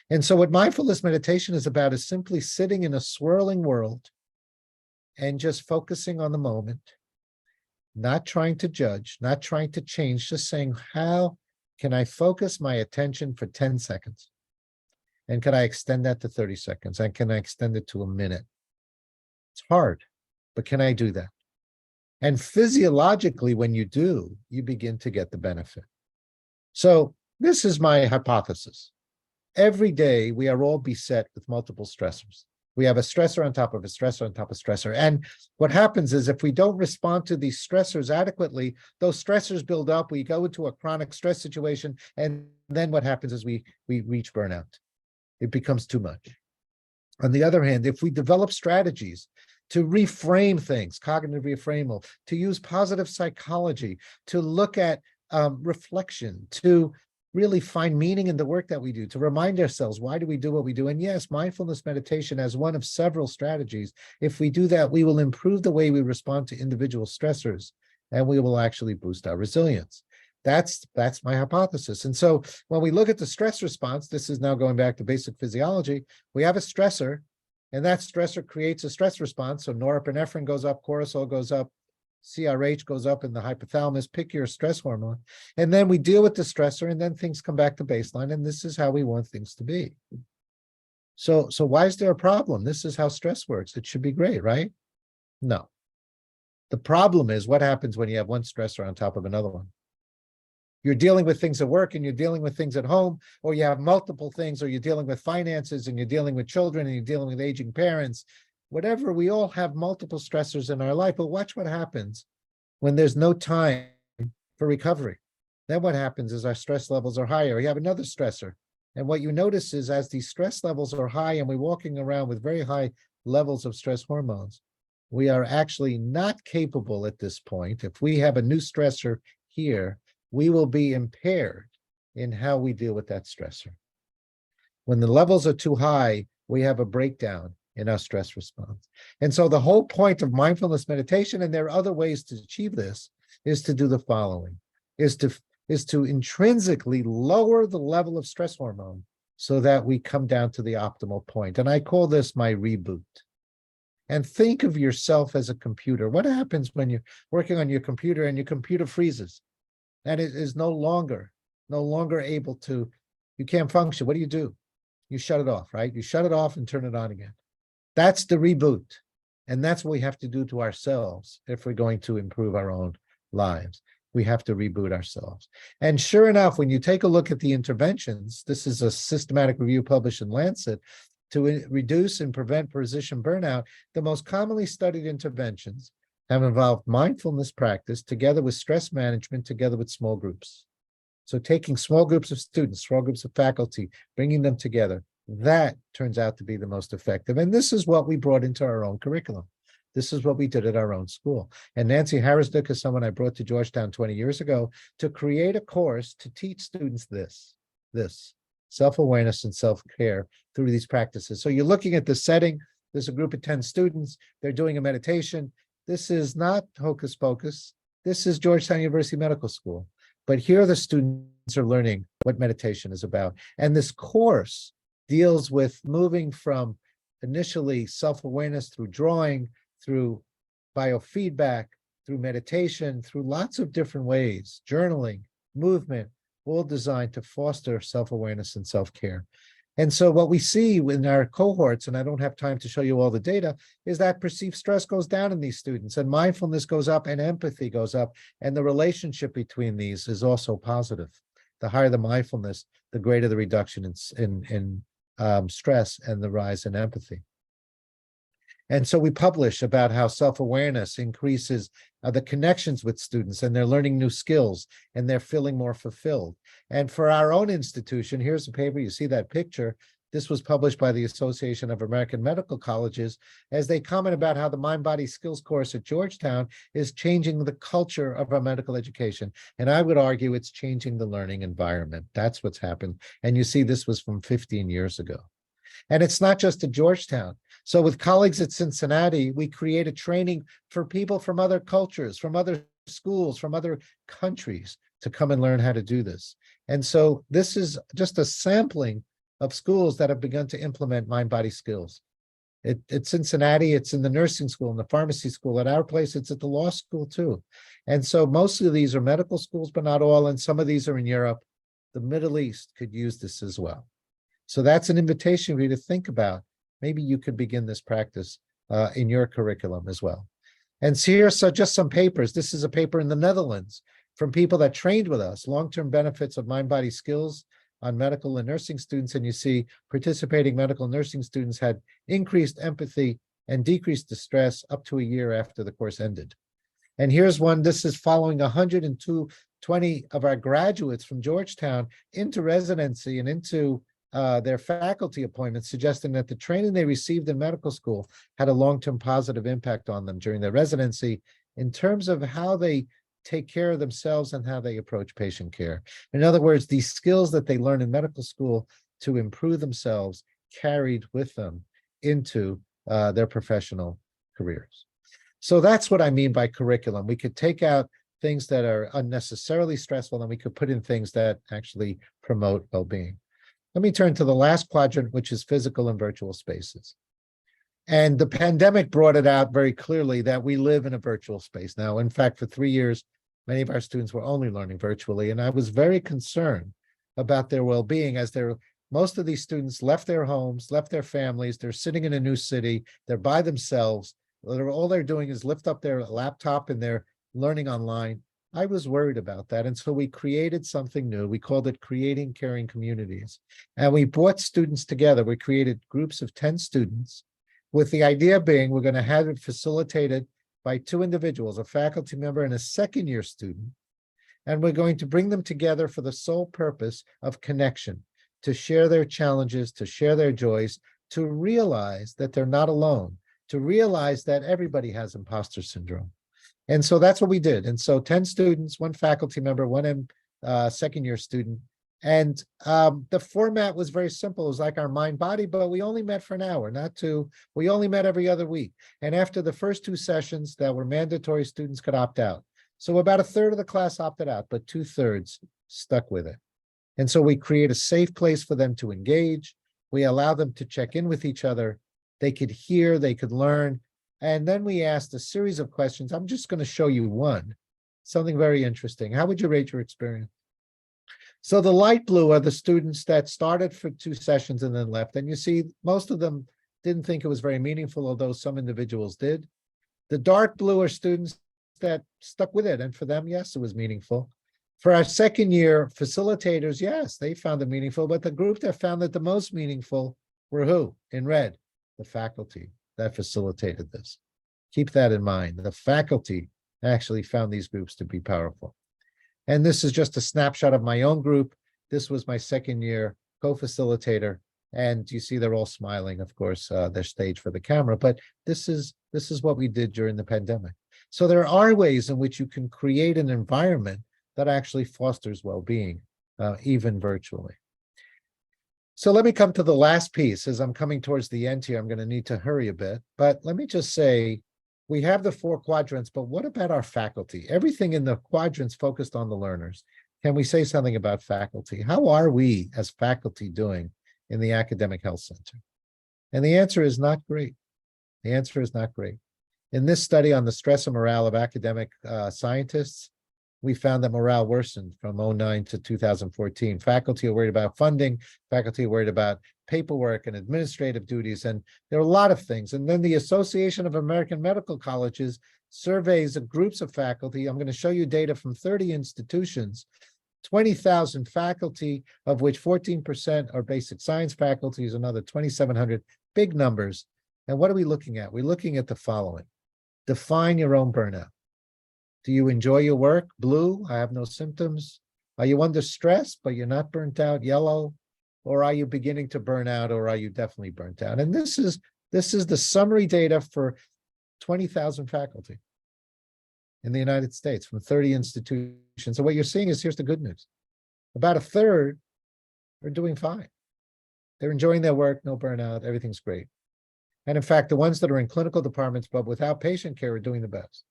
And so what mindfulness meditation is about is simply sitting in a swirling world and just focusing on the moment, not trying to judge, not trying to change, just saying, how can I focus my attention for 10 seconds? And can I extend that to 30 seconds? And can I extend it to a minute? It's hard, but can I do that? And physiologically, when you do, you begin to get the benefit. So this is my hypothesis. Every day, we are all beset with multiple stressors. We have a stressor on top of a stressor on top of stressor. And what happens is if we don't respond to these stressors adequately, those stressors build up, we go into a chronic stress situation, and then what happens is we reach burnout. It becomes too much. On the other hand, if we develop strategies to reframe things, cognitive reframing, to use positive psychology, to look at reflection, to really find meaning in the work that we do, to remind ourselves, why do we do what we do? And yes, mindfulness meditation as one of several strategies. If we do that, we will improve the way we respond to individual stressors, and we will actually boost our resilience. That's my hypothesis. And so when we look at the stress response, this is now going back to basic physiology, we have a stressor, and that stressor creates a stress response. So norepinephrine goes up, cortisol goes up, CRH goes up in the hypothalamus, pick your stress hormone. And then we deal with the stressor, and then things come back to baseline. And this is how we want things to be. So why is there a problem? This is how stress works. It should be great, right? No. The problem is what happens when you have one stressor on top of another one. You're dealing with things at work, and you're dealing with things at home, or you have multiple things, or you're dealing with finances, and you're dealing with children, and you're dealing with aging parents. Whatever, we all have multiple stressors in our life, but watch what happens when there's no time for recovery. Then what happens is our stress levels are higher. You have another stressor. And what you notice is as these stress levels are high and we're walking around with very high levels of stress hormones, we are actually not capable at this point. If we have a new stressor here, we will be impaired in how we deal with that stressor. When the levels are too high, we have a breakdown in our stress response. And so the whole point of mindfulness meditation, and there are other ways to achieve this, is to do the following, is to intrinsically lower the level of stress hormone so that we come down to the optimal point. And I call this my reboot. And think of yourself as a computer. What happens when you're working on your computer and your computer freezes and it is no longer able to, you can't function? What do? You shut it off, right? You shut it off and turn it on again. That's the reboot. And that's what we have to do to ourselves if we're going to improve our own lives. We have to reboot ourselves. And sure enough, when you take a look at the interventions, this is a systematic review published in Lancet, to reduce and prevent physician burnout, the most commonly studied interventions have involved mindfulness practice together with stress management, together with small groups. So taking small groups of students, small groups of faculty, bringing them together, that turns out to be the most effective. And this is what we brought into our own curriculum. This is what we did at our own school. And Nancy Harrisdick is someone I brought to Georgetown 20 years ago to create a course to teach students this self-awareness and self-care through these practices. So you're looking at the setting. There's a group of 10 students. They're doing a meditation. This is not hocus pocus. This is Georgetown University Medical School. But here the students are learning what meditation is about. And this course deals with moving from initially self-awareness through drawing, through biofeedback, through meditation, through lots of different ways, journaling, movement, all designed to foster self-awareness and self-care. And so what we see in our cohorts, and I don't have time to show you all the data, is that perceived stress goes down in these students and mindfulness goes up and empathy goes up. And the relationship between these is also positive. The higher the mindfulness, the greater the reduction in stress and the rise in empathy. And so we publish about how self-awareness increases the connections with students, and they're learning new skills and they're feeling more fulfilled. And for our own institution, here's a paper, you see that picture. This was published by the Association of American Medical Colleges as they comment about how the Mind-Body Skills course at Georgetown is changing the culture of our medical education. And I would argue it's changing the learning environment. That's what's happened. And you see this was from 15 years ago. And it's not just at Georgetown. So with colleagues at Cincinnati, we created training for people from other cultures, from other schools, from other countries to come and learn how to do this. And so this is just a sampling of schools that have begun to implement mind-body skills. At Cincinnati, it's in the nursing school, in the pharmacy school. At our place, it's at the law school too. And so most of these are medical schools, but not all. And some of these are in Europe. The Middle East could use this as well. So that's an invitation for you to think about. Maybe you could begin this practice in your curriculum as well. And so here's just some papers. This is a paper in the Netherlands from people that trained with us, long-term benefits of mind-body skills on medical and nursing students. And you see participating medical nursing students had increased empathy and decreased distress up to a year after the course ended. And here's one, this is following 120 of our graduates from Georgetown into residency and into their faculty appointments, suggesting that the training they received in medical school had a long-term positive impact on them during their residency in terms of how they take care of themselves and how they approach patient care. In other words, these skills that they learn in medical school to improve themselves carried with them into their professional careers. So that's what I mean by curriculum. We could take out things that are unnecessarily stressful and we could put in things that actually promote well-being. Let me turn to the last quadrant, which is physical and virtual spaces. And the pandemic brought it out very clearly that we live in a virtual space now. In fact, for 3 years, many of our students were only learning virtually. And I was very concerned about their well-being as most of these students left their homes, left their families, they're sitting in a new city, they're by themselves. All they're doing is lift up their laptop and they're learning online. I was worried about that. And so we created something new. We called it Creating Caring Communities. And we brought students together. We created groups of 10 students with the idea being we're going to have it facilitated by two individuals, a faculty member and a second-year student. And we're going to bring them together for the sole purpose of connection, to share their challenges, to share their joys, to realize that they're not alone, to realize that everybody has imposter syndrome. And so that's what we did. And so 10 students, one faculty member, one second-year student. And the format was very simple. It was like our mind body, but we only met for an hour, not two. We only met every other week. And after the first two sessions that were mandatory, students could opt out. So about a third of the class opted out, but 2/3 stuck with it. And so we create a safe place for them to engage. We allow them to check in with each other. They could hear, they could learn. And then we asked a series of questions. I'm just going to show you one, something very interesting. How would you rate your experience? So the light blue are the students that started for 2 sessions and then left. And you see, most of them didn't think it was very meaningful, although some individuals did. The dark blue are students that stuck with it. And for them, yes, it was meaningful. For our second year facilitators, yes, they found it meaningful. But the group that found it the most meaningful were who? In red, the faculty that facilitated this. Keep that in mind. The faculty actually found these groups to be powerful. And this is just a snapshot of my own group. This was my second year co-facilitator. And you see they're all smiling, of course, they're staged for the camera, but this is what we did during the pandemic. So there are ways in which you can create an environment that actually fosters well-being, even virtually. So let me come to the last piece. As I'm coming towards the end here, I'm going to need to hurry a bit, but let me just say, we have the 4 quadrants, but what about our faculty? Everything in the quadrants focused on the learners. Can we say something about faculty? How are we as faculty doing in the Academic Health Center? And the answer is not great. The answer is not great. In this study on the stress and morale of academic scientists, we found that morale worsened from 2009 to 2014. Faculty are worried about funding, faculty are worried about paperwork and administrative duties, and there are a lot of things. And then the Association of American Medical Colleges surveys of groups of faculty. I'm going to show you data from 30 institutions, 20,000 faculty, of which 14% are basic science faculties, another 2,700, big numbers. And what are we looking at? We're looking at the following. Define your own burnout. Do you enjoy your work? Blue, I have no symptoms. Are you under stress, but you're not burnt out? Yellow. Or are you beginning to burn out, or are you definitely burnt out? And this is the summary data for 20,000 faculty in the United States from 30 institutions. So what you're seeing is, here's the good news. About a third are doing fine. They're enjoying their work, no burnout, everything's great. And in fact, the ones that are in clinical departments but without patient care are doing the best.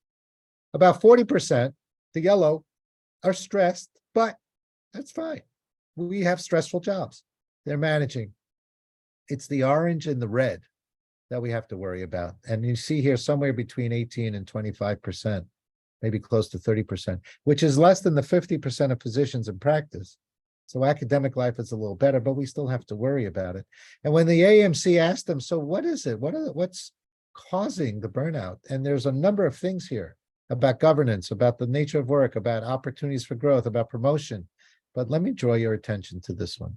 About 40%, the yellow, are stressed, but that's fine. We have stressful jobs. They're managing. It's the orange and the red that we have to worry about. And you see here somewhere between 18 and 25%, maybe close to 30%, which is less than the 50% of physicians in practice. So academic life is a little better, but we still have to worry about it. And when the AMC asked them, so what is it? What's causing the burnout? And there's a number of things here about governance, about the nature of work, about opportunities for growth, about promotion. But let me draw your attention to this one.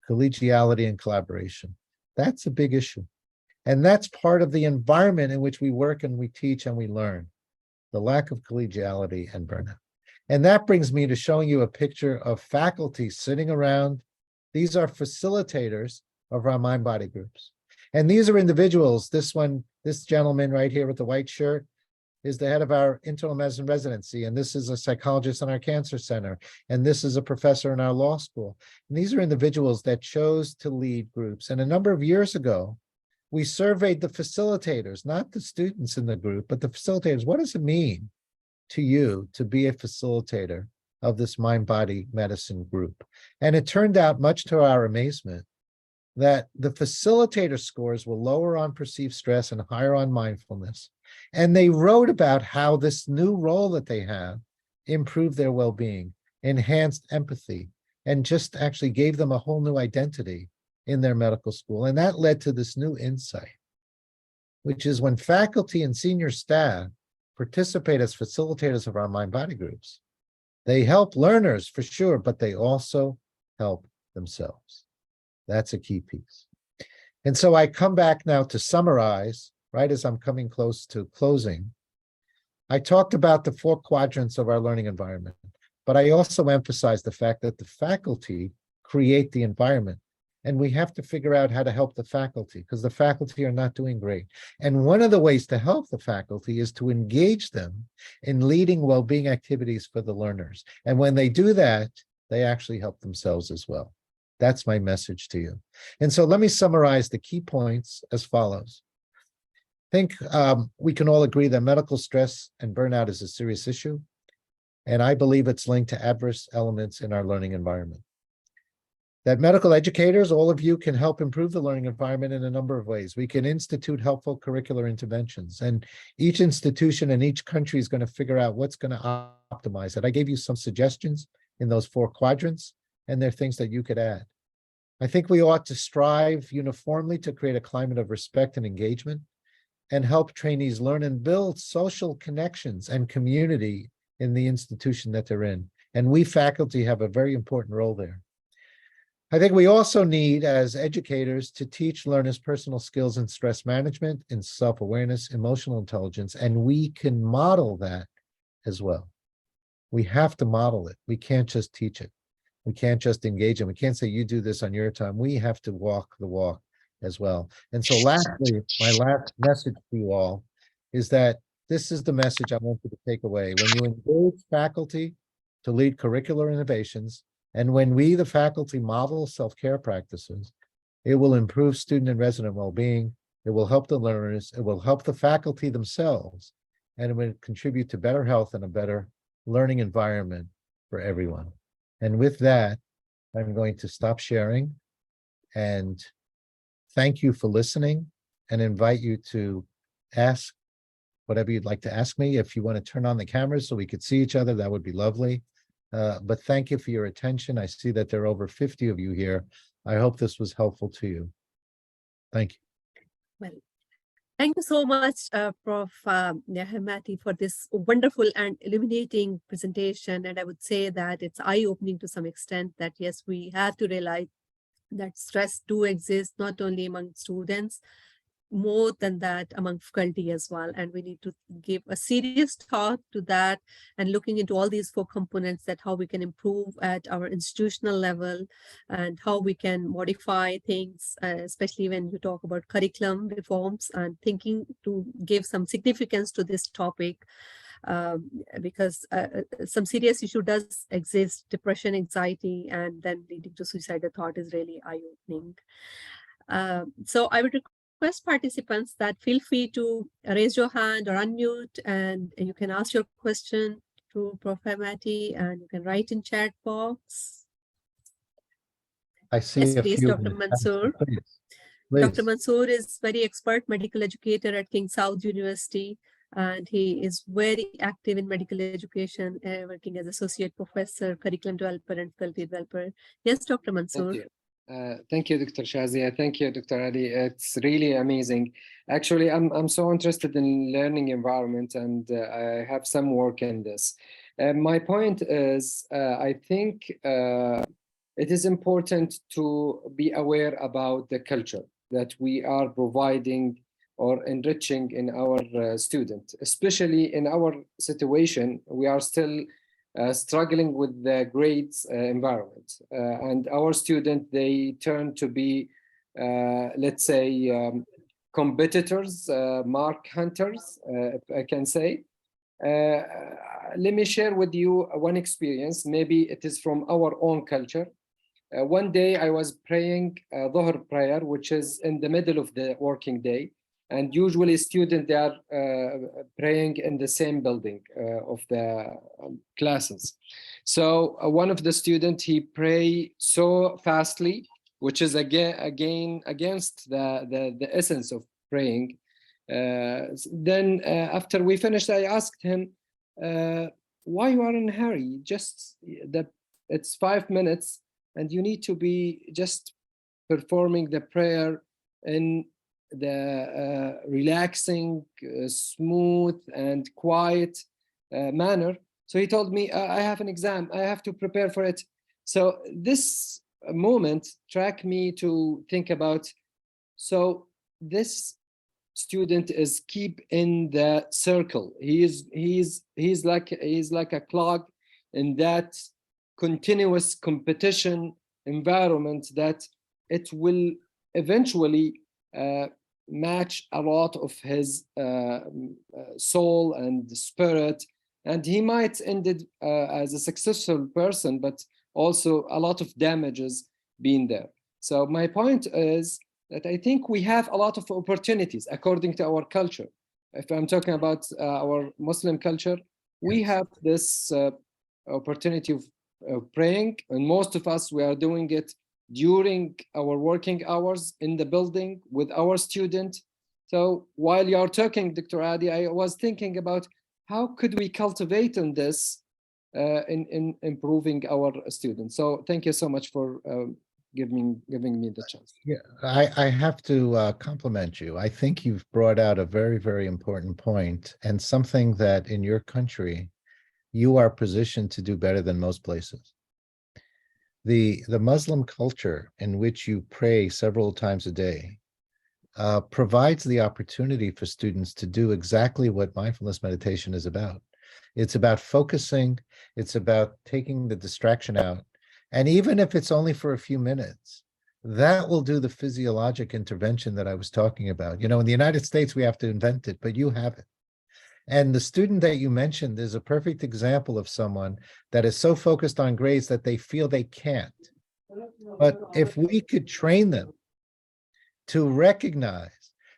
Collegiality and collaboration. That's a big issue. And that's part of the environment in which we work and we teach and we learn. The lack of collegiality and burnout. And that brings me to showing you a picture of faculty sitting around. These are facilitators of our mind-body groups. And these are individuals. This one, this gentleman right here with the white shirt is the head of our internal medicine residency. And this is a psychologist in our cancer center. And this is a professor in our law school. And these are individuals that chose to lead groups. And a number of years ago, we surveyed the facilitators, not the students in the group, but the facilitators. What does it mean to you to be a facilitator of this mind-body medicine group? And it turned out, much to our amazement, that the facilitator scores were lower on perceived stress and higher on mindfulness. And they wrote about how this new role that they have improved their well-being, enhanced empathy, and just actually gave them a whole new identity in their medical school. And that led to this new insight, which is when faculty and senior staff participate as facilitators of our mind-body groups, they help learners for sure, but they also help themselves. That's a key piece. And so I come back now to summarize, right as I'm coming close to closing. I talked about the 4 quadrants of our learning environment, but I also emphasized the fact that the faculty create the environment. And we have to figure out how to help the faculty because the faculty are not doing great. And one of the ways to help the faculty is to engage them in leading well-being activities for the learners. And when they do that, they actually help themselves as well. That's my message to you. And so let me summarize the key points as follows. I think we can all agree that medical stress and burnout is a serious issue. And I believe it's linked to adverse elements in our learning environment. That medical educators, all of you, can help improve the learning environment in a number of ways. We can institute helpful curricular interventions, and each institution in each country is going to figure out what's going to optimize it. I gave you some suggestions in those 4 quadrants, and there are things that you could add. I think we ought to strive uniformly to create a climate of respect and engagement and help trainees learn and build social connections and community in the institution that they're in. And we faculty have a very important role there. I think we also need, as educators, to teach learners personal skills in stress management, in self-awareness, emotional intelligence, and we can model that as well. We have to model it. We can't just teach it. We can't just engage them. We can't say, you do this on your time. We have to walk the walk as well. And so lastly, my last message to you all is that this is the message I want you to take away. When you engage faculty to lead curricular innovations, and when we, the faculty, model self-care practices, it will improve student and resident well-being. It will help the learners. It will help the faculty themselves, and it will contribute to better health and a better learning environment for everyone. And with that, I'm going to stop sharing and thank you for listening and invite you to ask whatever you'd like to ask me. If you want to turn on the cameras so we could see each other, that would be lovely. But thank you for your attention. I see that there are over 50 of you here. I hope this was helpful to you. Thank you. Well, thank you so much, Prof. Hemati, for this wonderful and illuminating presentation. And I would say that it's eye-opening to some extent that, yes, we have to realize that stress do exist, not only among students, more than that among faculty as well. And we need to give a serious thought to that and looking into all these 4 components, that how we can improve at our institutional level and how we can modify things, especially when you talk about curriculum reforms and thinking to give some significance to this topic. Because some serious issue does exist, depression, anxiety, and then leading to suicidal thought is really eye-opening. So I would request participants that feel free to raise your hand or unmute, and you can ask your question to Prof. Hemati, and you can write in chat box. I see Yes, a please, few. Dr. Mansoor. Please. Dr. Mansoor is very expert medical educator at King Saud University, and he is very active in medical education, working as associate professor, curriculum developer, and faculty developer. Yes, Dr. Mansoor. Thank you, Dr. Shazia. Thank you, Dr. Ali. It's really amazing. Actually, I'm so interested in learning environment, and I have some work in this. My point is, I think it is important to be aware about the culture that we are providing or enriching in our student, especially in our situation. We are still struggling with the grades environment, and our student, they turn to be, let's say, competitors, mark hunters, if I can say. Let me share with you one experience. Maybe it is from our own culture. One day I was praying Dhuhr prayer, which is in the middle of the working day. And usually students, they are praying in the same building of the classes. So one of the students, he prayed so fastly, which is again against the essence of praying. Then after we finished, I asked him, why you are in a hurry? Just it's 5 minutes and you need to be just performing the prayer in the relaxing, smooth and quiet manner. So he told me, I have an exam, I have to prepare for it. So this moment tracked me to think about, so this student is keep in the circle. He's like a clog in that continuous competition environment that it will eventually match a lot of his soul and spirit, and he might end it as a successful person, but also a lot of damages being there. So my point is that I think we have a lot of opportunities according to our culture. If I'm talking about our Muslim culture, we have this opportunity of praying, and most of us, we are doing it during our working hours in the building with our student. So while you're talking, Dr. Adi, I was thinking about how could we cultivate on this in improving our students. So thank you so much for giving me the chance. Yeah, I have to compliment you. I think you've brought out a very, very important point, and something that in your country, you are positioned to do better than most places. The Muslim culture, in which you pray several times a day, provides the opportunity for students to do exactly what mindfulness meditation is about. It's about focusing, it's about taking the distraction out. And even if it's only for a few minutes, that will do the physiologic intervention that I was talking about. You know, in the United States, we have to invent it, but you have it. And the student that you mentioned is a perfect example of someone that is so focused on grades that they feel they can't. But if we could train them to recognize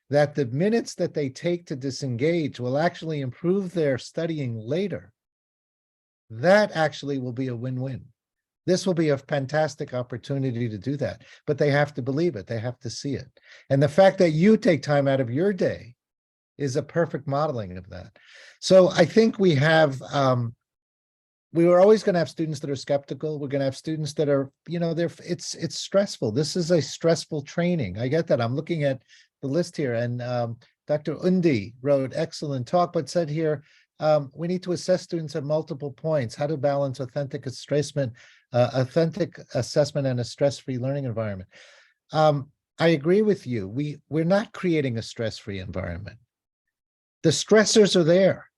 that the minutes that they take to disengage will actually improve their studying later, that actually will be a win-win. This will be a fantastic opportunity to do that, but they have to believe it. They have to see it. And the fact that you take time out of your day is a perfect modeling of that. So I think we have, we were always going to have students that are skeptical. We're going to have students that are, you know, it's stressful. This is a stressful training. I get that. I'm looking at the list here, and Dr. Undi wrote excellent talk, but said here, we need to assess students at multiple points, how to balance authentic assessment and a stress-free learning environment. I agree with you. We're not creating a stress-free environment. The stressors are there,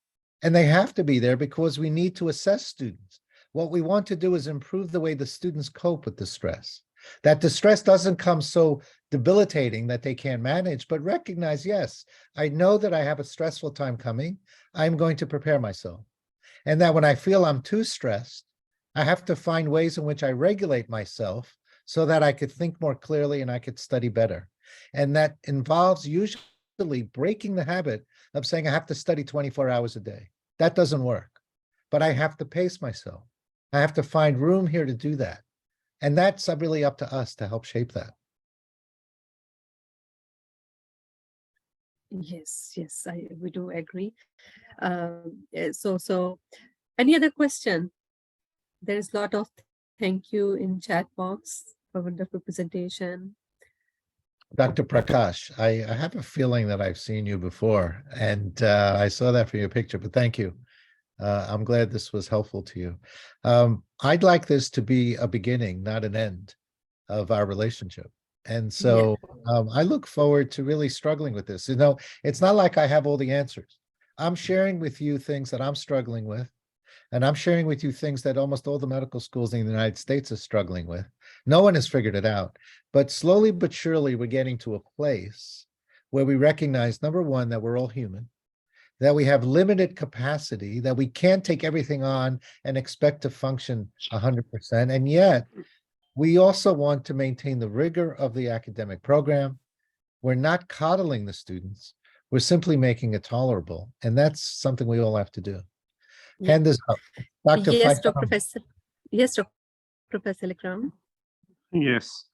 and they have to be there because we need to assess students. What we want to do is improve the way the students cope with the stress. That the stress doesn't come so debilitating that they can't manage, but recognize, yes, I know that I have a stressful time coming. I'm going to prepare myself. And that when I feel I'm too stressed, I have to find ways in which I regulate myself so that I could think more clearly and I could study better. And that involves usually breaking the habit of saying I have to study 24 hours a day. That doesn't work, but I have to pace myself. I have to find room here to do that. And that's really up to us to help shape that. Yes, we do agree. So any other question? There is a lot of thank you in chat box for wonderful presentation. Dr. Prakash, I have a feeling that I've seen you before, and I saw that from your picture, but thank you. I'm glad this was helpful to you. I'd like this to be a beginning, not an end of our relationship. And so I look forward to really struggling with this. You know, it's not like I have all the answers. I'm sharing with you things that I'm struggling with, and I'm sharing with you things that almost all the medical schools in the United States are struggling with. No one has figured it out, but slowly but surely we're getting to a place where we recognize, number one, that we're all human, that we have limited capacity, that we can't take everything on and expect to function 100%. And yet we also want to maintain the rigor of the academic program. We're not coddling the students. We're simply making it tolerable. And that's something we all have to do. Hand this up. Dr. Yes, Faisal. Professor. Yes, Professor Ikram. Yes.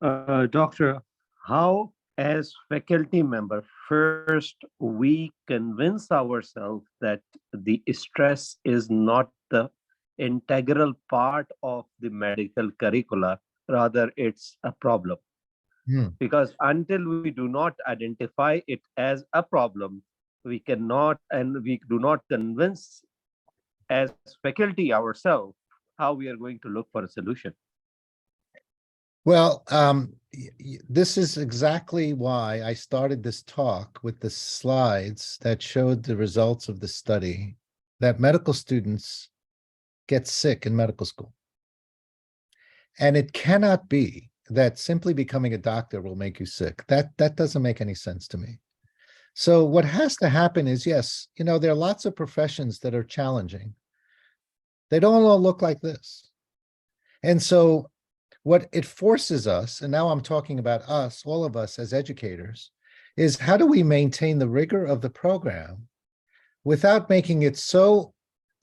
Doctor, how as faculty member, first we convince ourselves that the stress is not the integral part of the medical curricula, rather it's a problem. Because until we do not identify it as a problem, we cannot, and we do not convince as faculty ourselves how we are going to look for a solution. Well, this is exactly why I started this talk with the slides that showed the results of the study that medical students get sick in medical school. And it cannot be that simply becoming a doctor will make you sick. That doesn't make any sense to me. So what has to happen is, yes, there are lots of professions that are challenging. They don't all look like this. And so what it forces us, and now I'm talking about us, all of us as educators, is how do we maintain the rigor of the program without making it so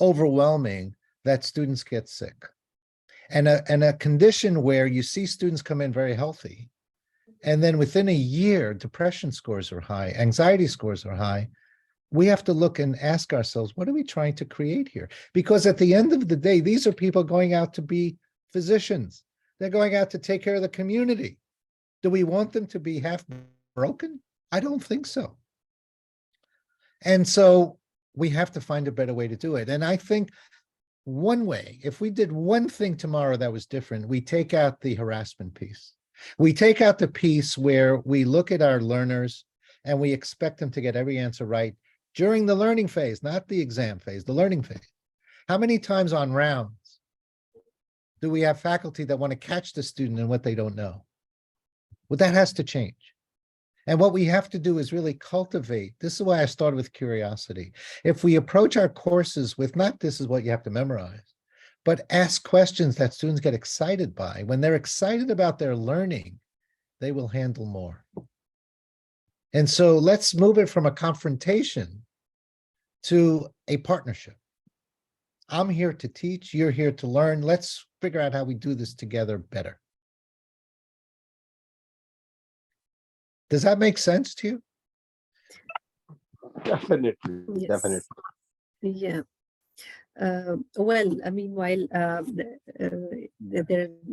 overwhelming that students get sick? And a condition where you see students come in very healthy, and then within a year, depression scores are high, anxiety scores are high. We have to look and ask ourselves, what are we trying to create here? Because at the end of the day, these are people going out to be physicians. They're going out to take care of the community. Do we want them to be half broken? I don't think so. And so we have to find a better way to do it. And I think one way, if we did one thing tomorrow that was different, we take out the harassment piece. We take out the piece where we look at our learners and we expect them to get every answer right during the learning phase, not the exam phase, the learning phase. How many times on rounds do we have faculty that want to catch the student in what they don't know? Well, that has to change. And what we have to do is really cultivate. This is why I started with curiosity. If we approach our courses with not this is what you have to memorize, but ask questions that students get excited by, when they're excited about their learning, they will handle more. And so let's move it from a confrontation to a partnership. I'm here to teach, you're here to learn. Let's figure out how we do this together better. Does that make sense to you? Definitely, Yes. definitely. Yeah. Well, I mean, while there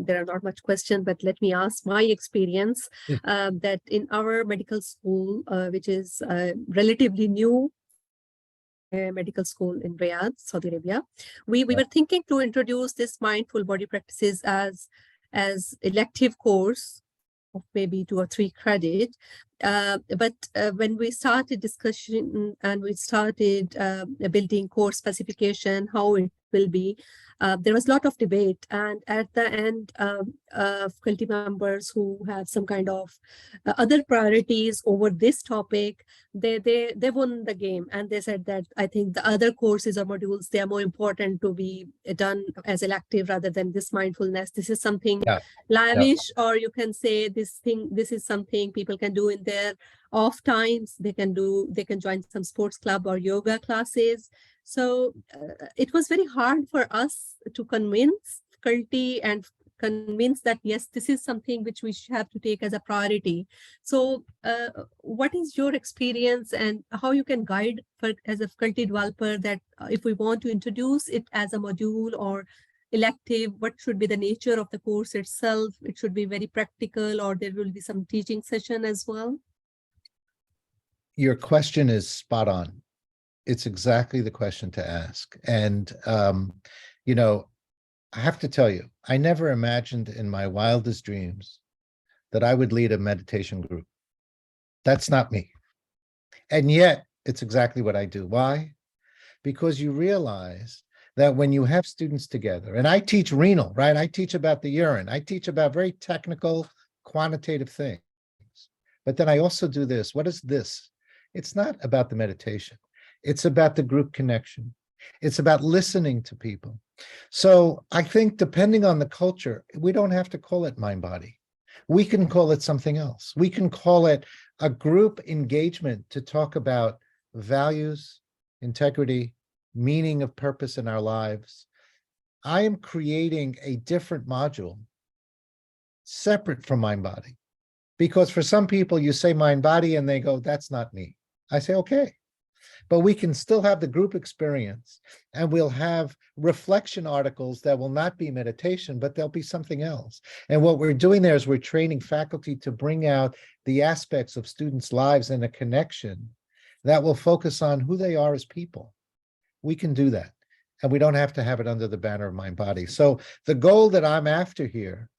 are not much question, but let me ask my experience that in our medical school, which is relatively new medical school in Riyadh, Saudi Arabia, we were thinking to introduce this mindful body practices as elective course of maybe 2 or 3 credit. But when we started discussion and we started building course specification, how it will be, there was a lot of debate. And at the end, faculty members who have some kind of other priorities over this topic, they won the game. And they said that I think the other courses or modules, they are more important to be done as elective rather than this mindfulness. This is something lavish, or you can say this is something people can do in their off times. They can join some sports club or yoga classes. So it was very hard for us to convince faculty and convince that yes, this is something which we have to take as a priority. So what is your experience and how you can guide as a faculty developer that if we want to introduce it as a module or elective, what should be the nature of the course itself? It should be very practical, or there will be some teaching session as well? Your question is spot on. It's exactly the question to ask. And, I have to tell you, I never imagined in my wildest dreams that I would lead a meditation group. That's not me. And yet it's exactly what I do. Why? Because you realize that when you have students together, and I teach renal, right? I teach about the urine. I teach about very technical, quantitative things. But then I also do this. What is this? It's not about the meditation. It's about the group connection. It's about listening to people. So I think depending on the culture, we don't have to call it mind body. We can call it something else. We can call it a group engagement to talk about values, integrity, meaning of purpose in our lives. I am creating a different module separate from mind body, because for some people you say mind body and they go, that's not me. I say, okay, but we can still have the group experience and we'll have reflection articles that will not be meditation, but there'll be something else. And what we're doing there is we're training faculty to bring out the aspects of students' lives and a connection that will focus on who they are as people. We can do that. And we don't have to have it under the banner of mind body. So the goal that I'm after here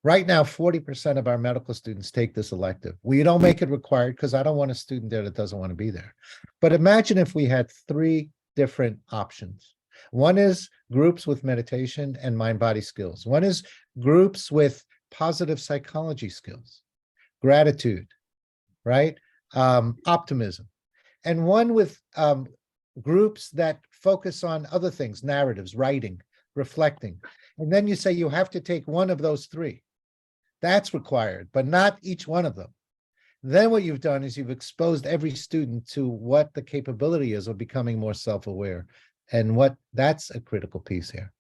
Right now, 40% of our medical students take this elective. We don't make it required because I don't want a student there that doesn't want to be there. But imagine if we had 3 different options. One is groups with meditation and mind-body skills. One is groups with positive psychology skills, gratitude, right? Optimism. And one with groups that focus on other things, narratives, writing, reflecting. And then you say you have to take one of those 3. That's required, but not each one of them. Then what you've done is you've exposed every student to what the capability is of becoming more self-aware, and what that's a critical piece here.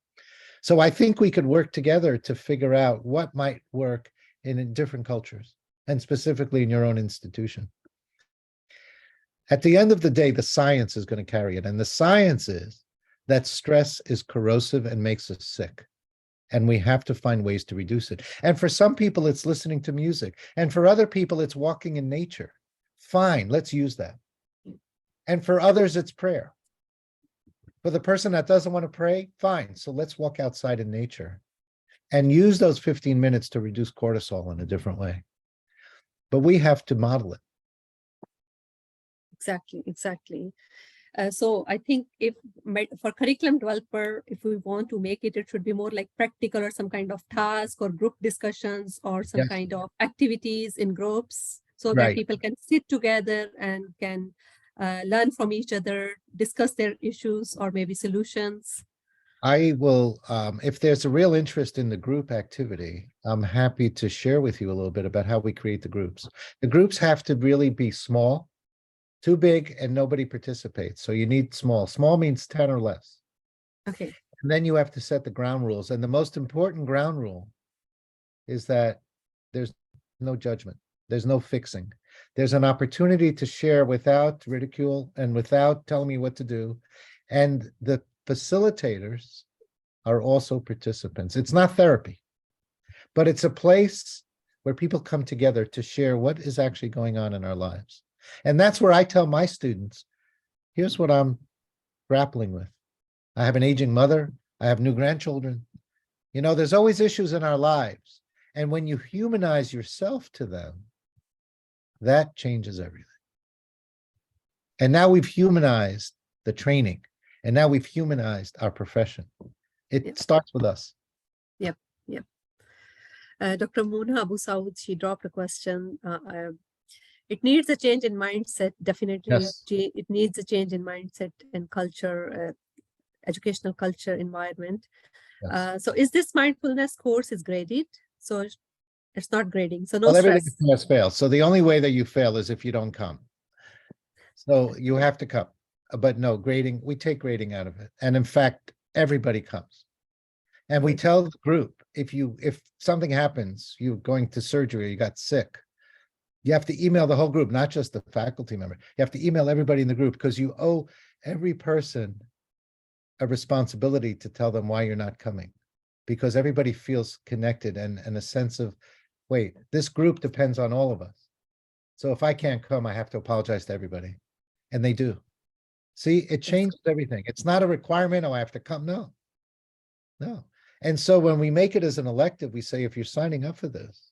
So I think we could work together to figure out what might work in different cultures, and specifically in your own institution. At the end of the day, the science is going to carry it. And the science is that stress is corrosive and makes us sick. And we have to find ways to reduce it. And for some people, it's listening to music. And for other people, it's walking in nature. Fine, let's use that. And for others, it's prayer. For the person that doesn't want to pray, fine. So let's walk outside in nature and use those 15 minutes to reduce cortisol in a different way. But we have to model it. Exactly. So I think if for curriculum developer, if we want to make it, it should be more like practical or some kind of task or group discussions or some Yes. kind of activities in groups, so that Right. people can sit together and can learn from each other, discuss their issues or maybe solutions. I will, if there's a real interest in the group activity, I'm happy to share with you a little bit about how we create the groups. The groups have to really be small. Too big and nobody participates. So you need small. Small means 10 or less. Okay. And then you have to set the ground rules. And the most important ground rule is that there's no judgment. There's no fixing. There's an opportunity to share without ridicule and without telling me what to do. And the facilitators are also participants. It's not therapy, but it's a place where people come together to share what is actually going on in our lives. And that's where I tell my students, here's what I'm grappling with. I have an aging mother. I have new grandchildren. You know, there's always issues in our lives. And when you humanize yourself to them, that changes everything. And now we've humanized the training, and now we've humanized our profession. It Yep. starts with us. Dr. Muna Abu Saud, she dropped a question. It needs a change in mindset, definitely. Yes. It needs a change in mindset and culture, educational culture environment. Yes. So is this mindfulness course is graded? So it's not grading, so no Well, everything stress. must fail. So the only way that you fail is if you don't come. So you have to come. But no, grading, we take grading out of it. And in fact, everybody comes. And we Great. tell the group, if something happens, you're going to surgery, you got sick, you have to email the whole group, not just the faculty member. You have to email everybody in the group, because you owe every person a responsibility to tell them why you're not coming, because everybody feels connected and a sense of, wait, this group depends on all of us. So if I can't come, I have to apologize to everybody. And they do. See, it changes everything. It's not a requirement, oh, I have to come. No. And so when we make it as an elective, we say, if you're signing up for this,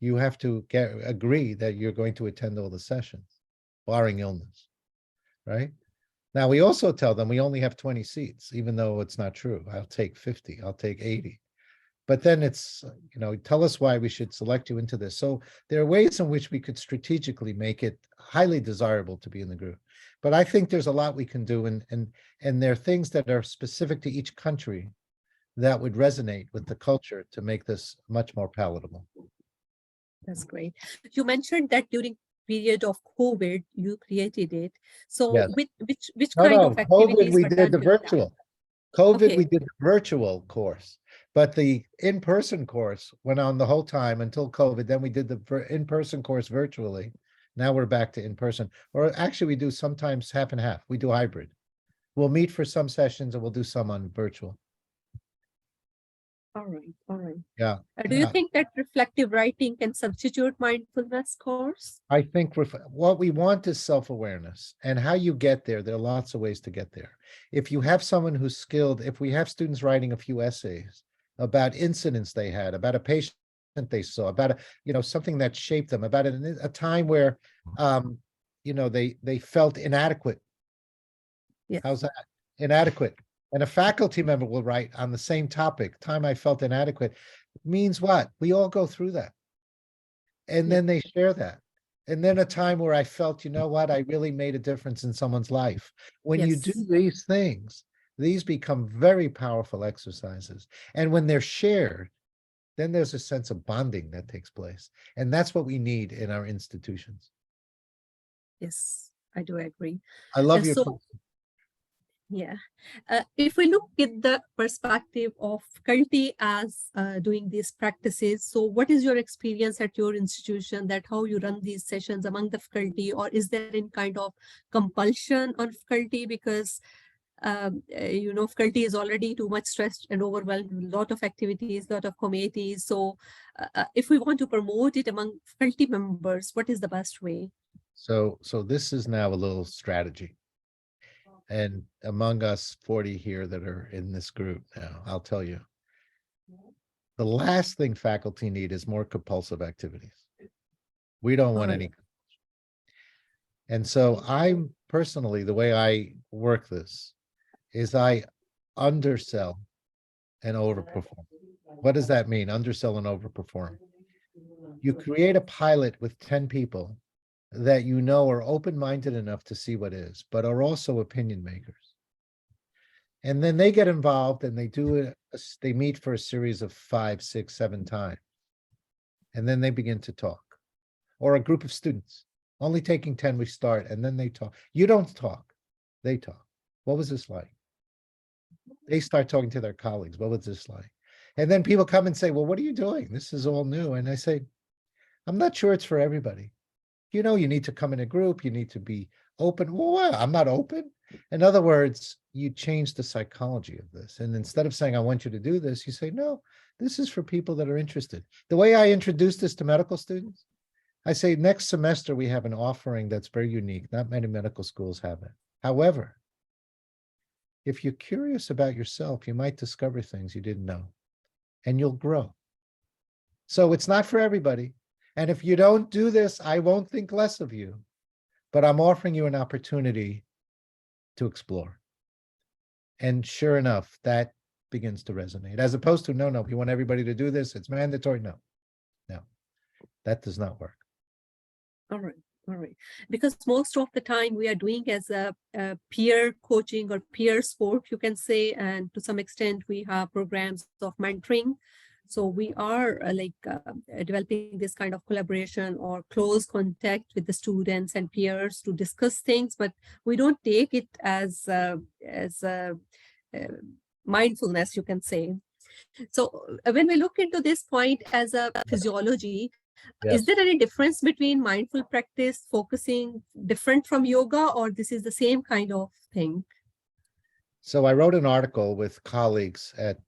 you have to agree that you're going to attend all the sessions, barring illness, right? Now, we also tell them we only have 20 seats, even though it's not true. I'll take 50, I'll take 80. But then it's, tell us why we should select you into this. So there are ways in which we could strategically make it highly desirable to be in the group. But I think there's a lot we can do, and there are things that are specific to each country that would resonate with the culture to make this much more palatable. That's great. You mentioned that during period of COVID, you created it. So Yes. which No, kind no, of COVID, activities we were did done the during that? virtual. COVID, Okay. we did the virtual course, but the in-person course went on the whole time until COVID. Then we did the in-person course virtually. Now we're back to in-person, or actually we do sometimes half and half. We do hybrid. We'll meet for some sessions and we'll do some on virtual. All right. Yeah. Do you Yeah. think that reflective writing can substitute mindfulness course? I think what we want is self-awareness, and how you get there. There are lots of ways to get there. If you have someone who's skilled, if we have students writing a few essays, about incidents they had, about a patient they saw, about something that shaped them, about a time where they felt inadequate. Yes. How's that? Inadequate. And a faculty member will write on the same topic, time I felt inadequate. Means what? We all go through that. And then they share that. And then a time where I felt, you know what, I really made a difference in someone's life. When you do Yes. these things, these become very powerful exercises. And when they're shared, then there's a sense of bonding that takes place. And that's what we need in our institutions. Yes, I do agree. I love your So, yeah, if we look at the perspective of faculty as doing these practices, so what is your experience at your institution, that how you run these sessions among the faculty, or is there any kind of compulsion on faculty? Because faculty is already too much stressed and overwhelmed with a lot of activities, a lot of committees. So if we want to promote it among faculty members, what is the best way? So this is now a little strategy. And among us 40 here that are in this group now, I'll tell you, the last thing faculty need is more compulsive activities. We don't want any. And so I'm personally, the way I work this is I undersell and overperform. What does that mean? Undersell and overperform. You create a pilot with 10 people that you know are open-minded enough to see what is, but are also opinion makers. And then they get involved and they do it, they meet for a series of 5, 6, 7 times. And then they begin to talk. Or a group of students, only taking 10, we start, and then they talk. You don't talk, they talk. What was this like? They start talking to their colleagues. What was this like? And then people come and say, well, what are you doing? This is all new. And I say, I'm not sure it's for everybody. You need to come in a group, you need to be open. Well, I'm not open. In other words, you change the psychology of this. And instead of saying, I want you to do this, you say, no, this is for people that are interested. The way I introduce this to medical students, I say, next semester, we have an offering that's very unique. Not many medical schools have it. However, if you're curious about yourself, you might discover things you didn't know, and you'll grow. So it's not for everybody. And if you don't do this, I won't think less of you, but I'm offering you an opportunity to explore. And sure enough, that begins to resonate, as opposed to, no, we want everybody to do this. It's mandatory. No, that does not work. All right. Because most of the time we are doing as a peer coaching or peer sport, you can say, and to some extent we have programs of mentoring. So we are developing this kind of collaboration or close contact with the students and peers to discuss things, but we don't take it as mindfulness, you can say. So when we look into this point as a physiology, is there any difference between mindful practice focusing different from yoga, or this is the same kind of thing? So I wrote an article with colleagues at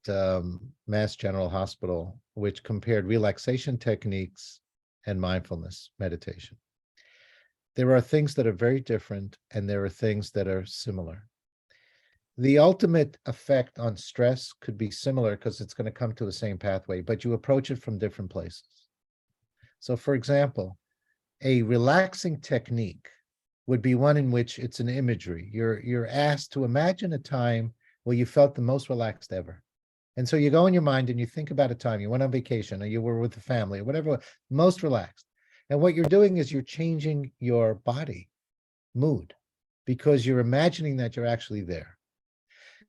Mass General Hospital, which compared relaxation techniques and mindfulness meditation. There are things that are very different, and there are things that are similar. The ultimate effect on stress could be similar because it's going to come to the same pathway, but you approach it from different places. So for example, a relaxing technique would be one in which it's an imagery. You're asked to imagine a time where you felt the most relaxed ever. And so you go in your mind and you think about a time you went on vacation or you were with the family or whatever, most relaxed. And what you're doing is you're changing your body mood because you're imagining that you're actually there.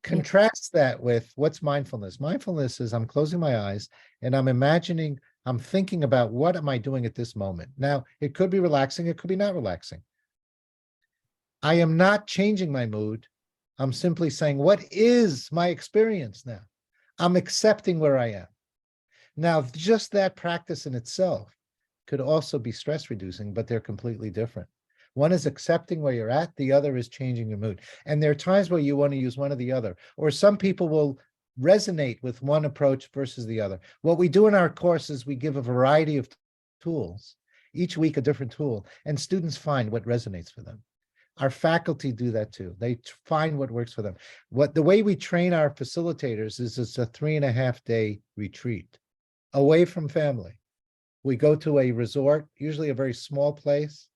Contrast that with what's mindfulness. Mindfulness is I'm closing my eyes and I'm imagining, I'm thinking about what am I doing at this moment. Now, it could be relaxing, it could be not relaxing. I am not changing my mood. I'm simply saying, what is my experience now? I'm accepting where I am. Now, just that practice in itself could also be stress reducing, but they're completely different. One is accepting where you're at, the other is changing your mood. And there are times where you want to use one or the other, or some people will resonate with one approach versus the other. What we do in our course is we give a variety of tools, each week a different tool, and students find what resonates for them. Our faculty do that too. They find what works for them. The way we train our facilitators is it's a 3.5-day retreat away from family. We go to a resort, usually a very small place,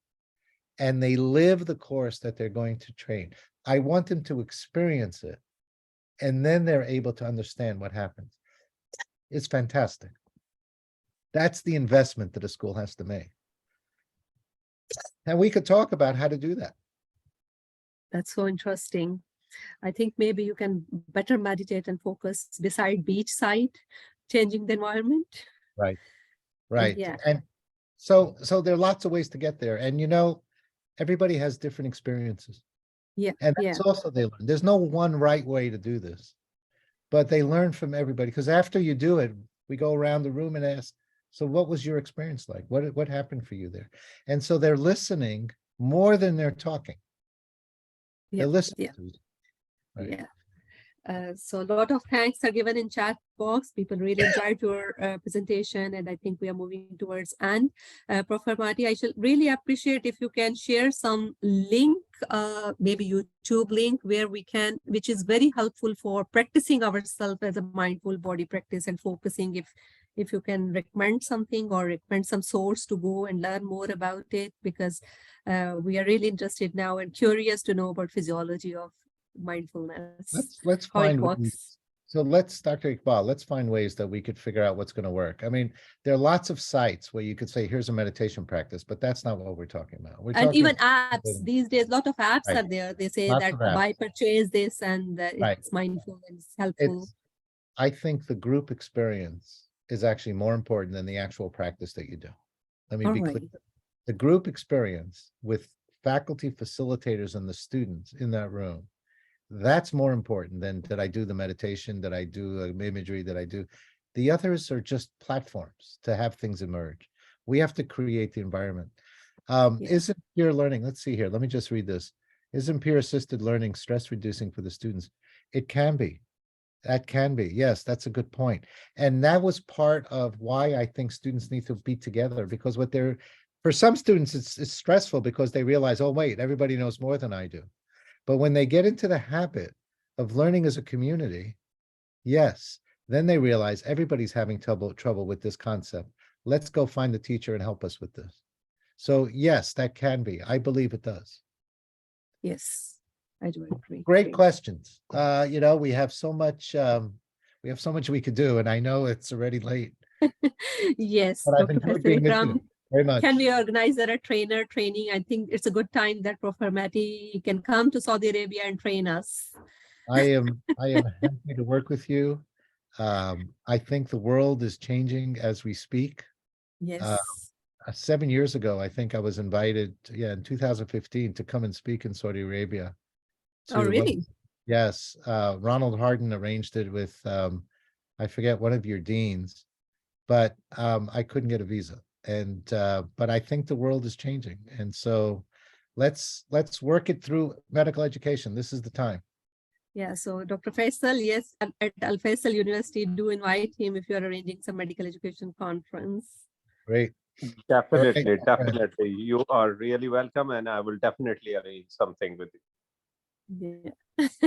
and they live the course that they're going to train. I want them to experience it, and then they're able to understand what happens. It's fantastic. That's the investment that a school has to make. And we could talk about how to do that. That's so interesting. I think maybe you can better meditate and focus beside beachside, changing the environment. Right. Right. Yeah. And so there are lots of ways to get there. And everybody has different experiences. Yeah. And Yeah. that's also they learn. There's no one right way to do this, but they learn from everybody. Because after you do it, we go around the room and ask, so what was your experience like? What happened for you there? And so they're listening more than they're talking. Yeah. They're listening. Yeah. to it. Right. Yeah. So a lot of thanks are given in chat box. People really enjoyed your presentation, and I think we are moving towards end. Professor Marty, I should really appreciate if you can share some link, maybe YouTube link where we can, which is very helpful for practicing ourselves as a mindful body practice and focusing. If you can recommend something or recommend some source to go and learn more about it, because we are really interested now and curious to know about physiology of mindfulness. Let's how it find ways. works. So Dr. Iqbal, let's find ways that we could figure out what's going to work. I mean, there are lots of sites where you could say, here's a meditation practice, but that's not what we're talking about. We're And talking even apps these days, a lot of apps Right. are there. They say Lots that of apps. buy, purchase this, and Right. it's mindful and it's helpful. I think the group experience is actually more important than the actual practice that you do. Let me All be right. clear. The group experience with faculty, facilitators, and the students in that room, that's more important than did I do the meditation, did I do imagery, that I do. The others are just platforms to have things emerge. We have to create the environment. Yeah. Isn't peer learning, let's see here, let me just read this. Isn't peer assisted learning stress reducing for the students? It can be. That can be, yes, that's a good point. And that was part of why I think students need to be together, because for some students, it's stressful because they realize, oh, wait, everybody knows more than I do. But when they get into the habit of learning as a community, yes, then they realize everybody's having trouble with this concept. Let's go find the teacher and help us with this. So yes, that can be. I believe it does. Yes, I do agree. Great questions. We have so much we could do, and I know it's already late, Yes, but I've Dr. enjoyed being with you very much. Can we organize a trainer training? I think it's a good time that Professor Mati can come to Saudi Arabia and train us. I am happy to work with you. I think the world is changing as we speak. Yes. 7 years ago, I think I was invited, in 2015 to come and speak in Saudi Arabia. Oh, really? Yes. Ronald Harden arranged it with, I forget, one of your deans, but I couldn't get a visa. And but I think the world is changing. And so let's work it through medical education. This is the time. Yeah, so Dr. Faisal, yes, at Al Faisal University, do invite him if you're arranging some medical education conference. Great. Definitely, Perfect. definitely. You are really welcome, and I will definitely arrange something with you. Yeah.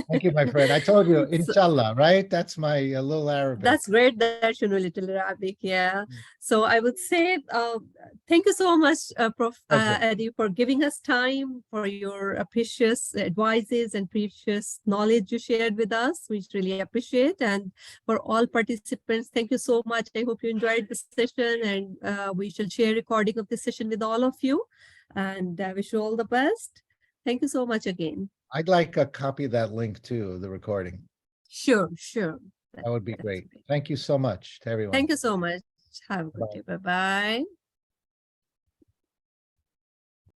Thank you, my friend. I told you, So- inshallah, right? That's my little Arabic. That's great that you know little Arabic. Yeah. So I would say thank you so much, Prof. Pleasure. Adi, for giving us time, for your precious advices and precious knowledge you shared with us. We really appreciate. And for all participants, thank you so much. I hope you enjoyed the session, and we shall share recording of this session with all of you. And I wish you all the best. Thank you so much again. I'd like a copy of that link too, of the recording. Sure, sure. That would be great. Definitely. Thank you so much to everyone. Thank you so much. Have a good Bye. day. Bye-bye.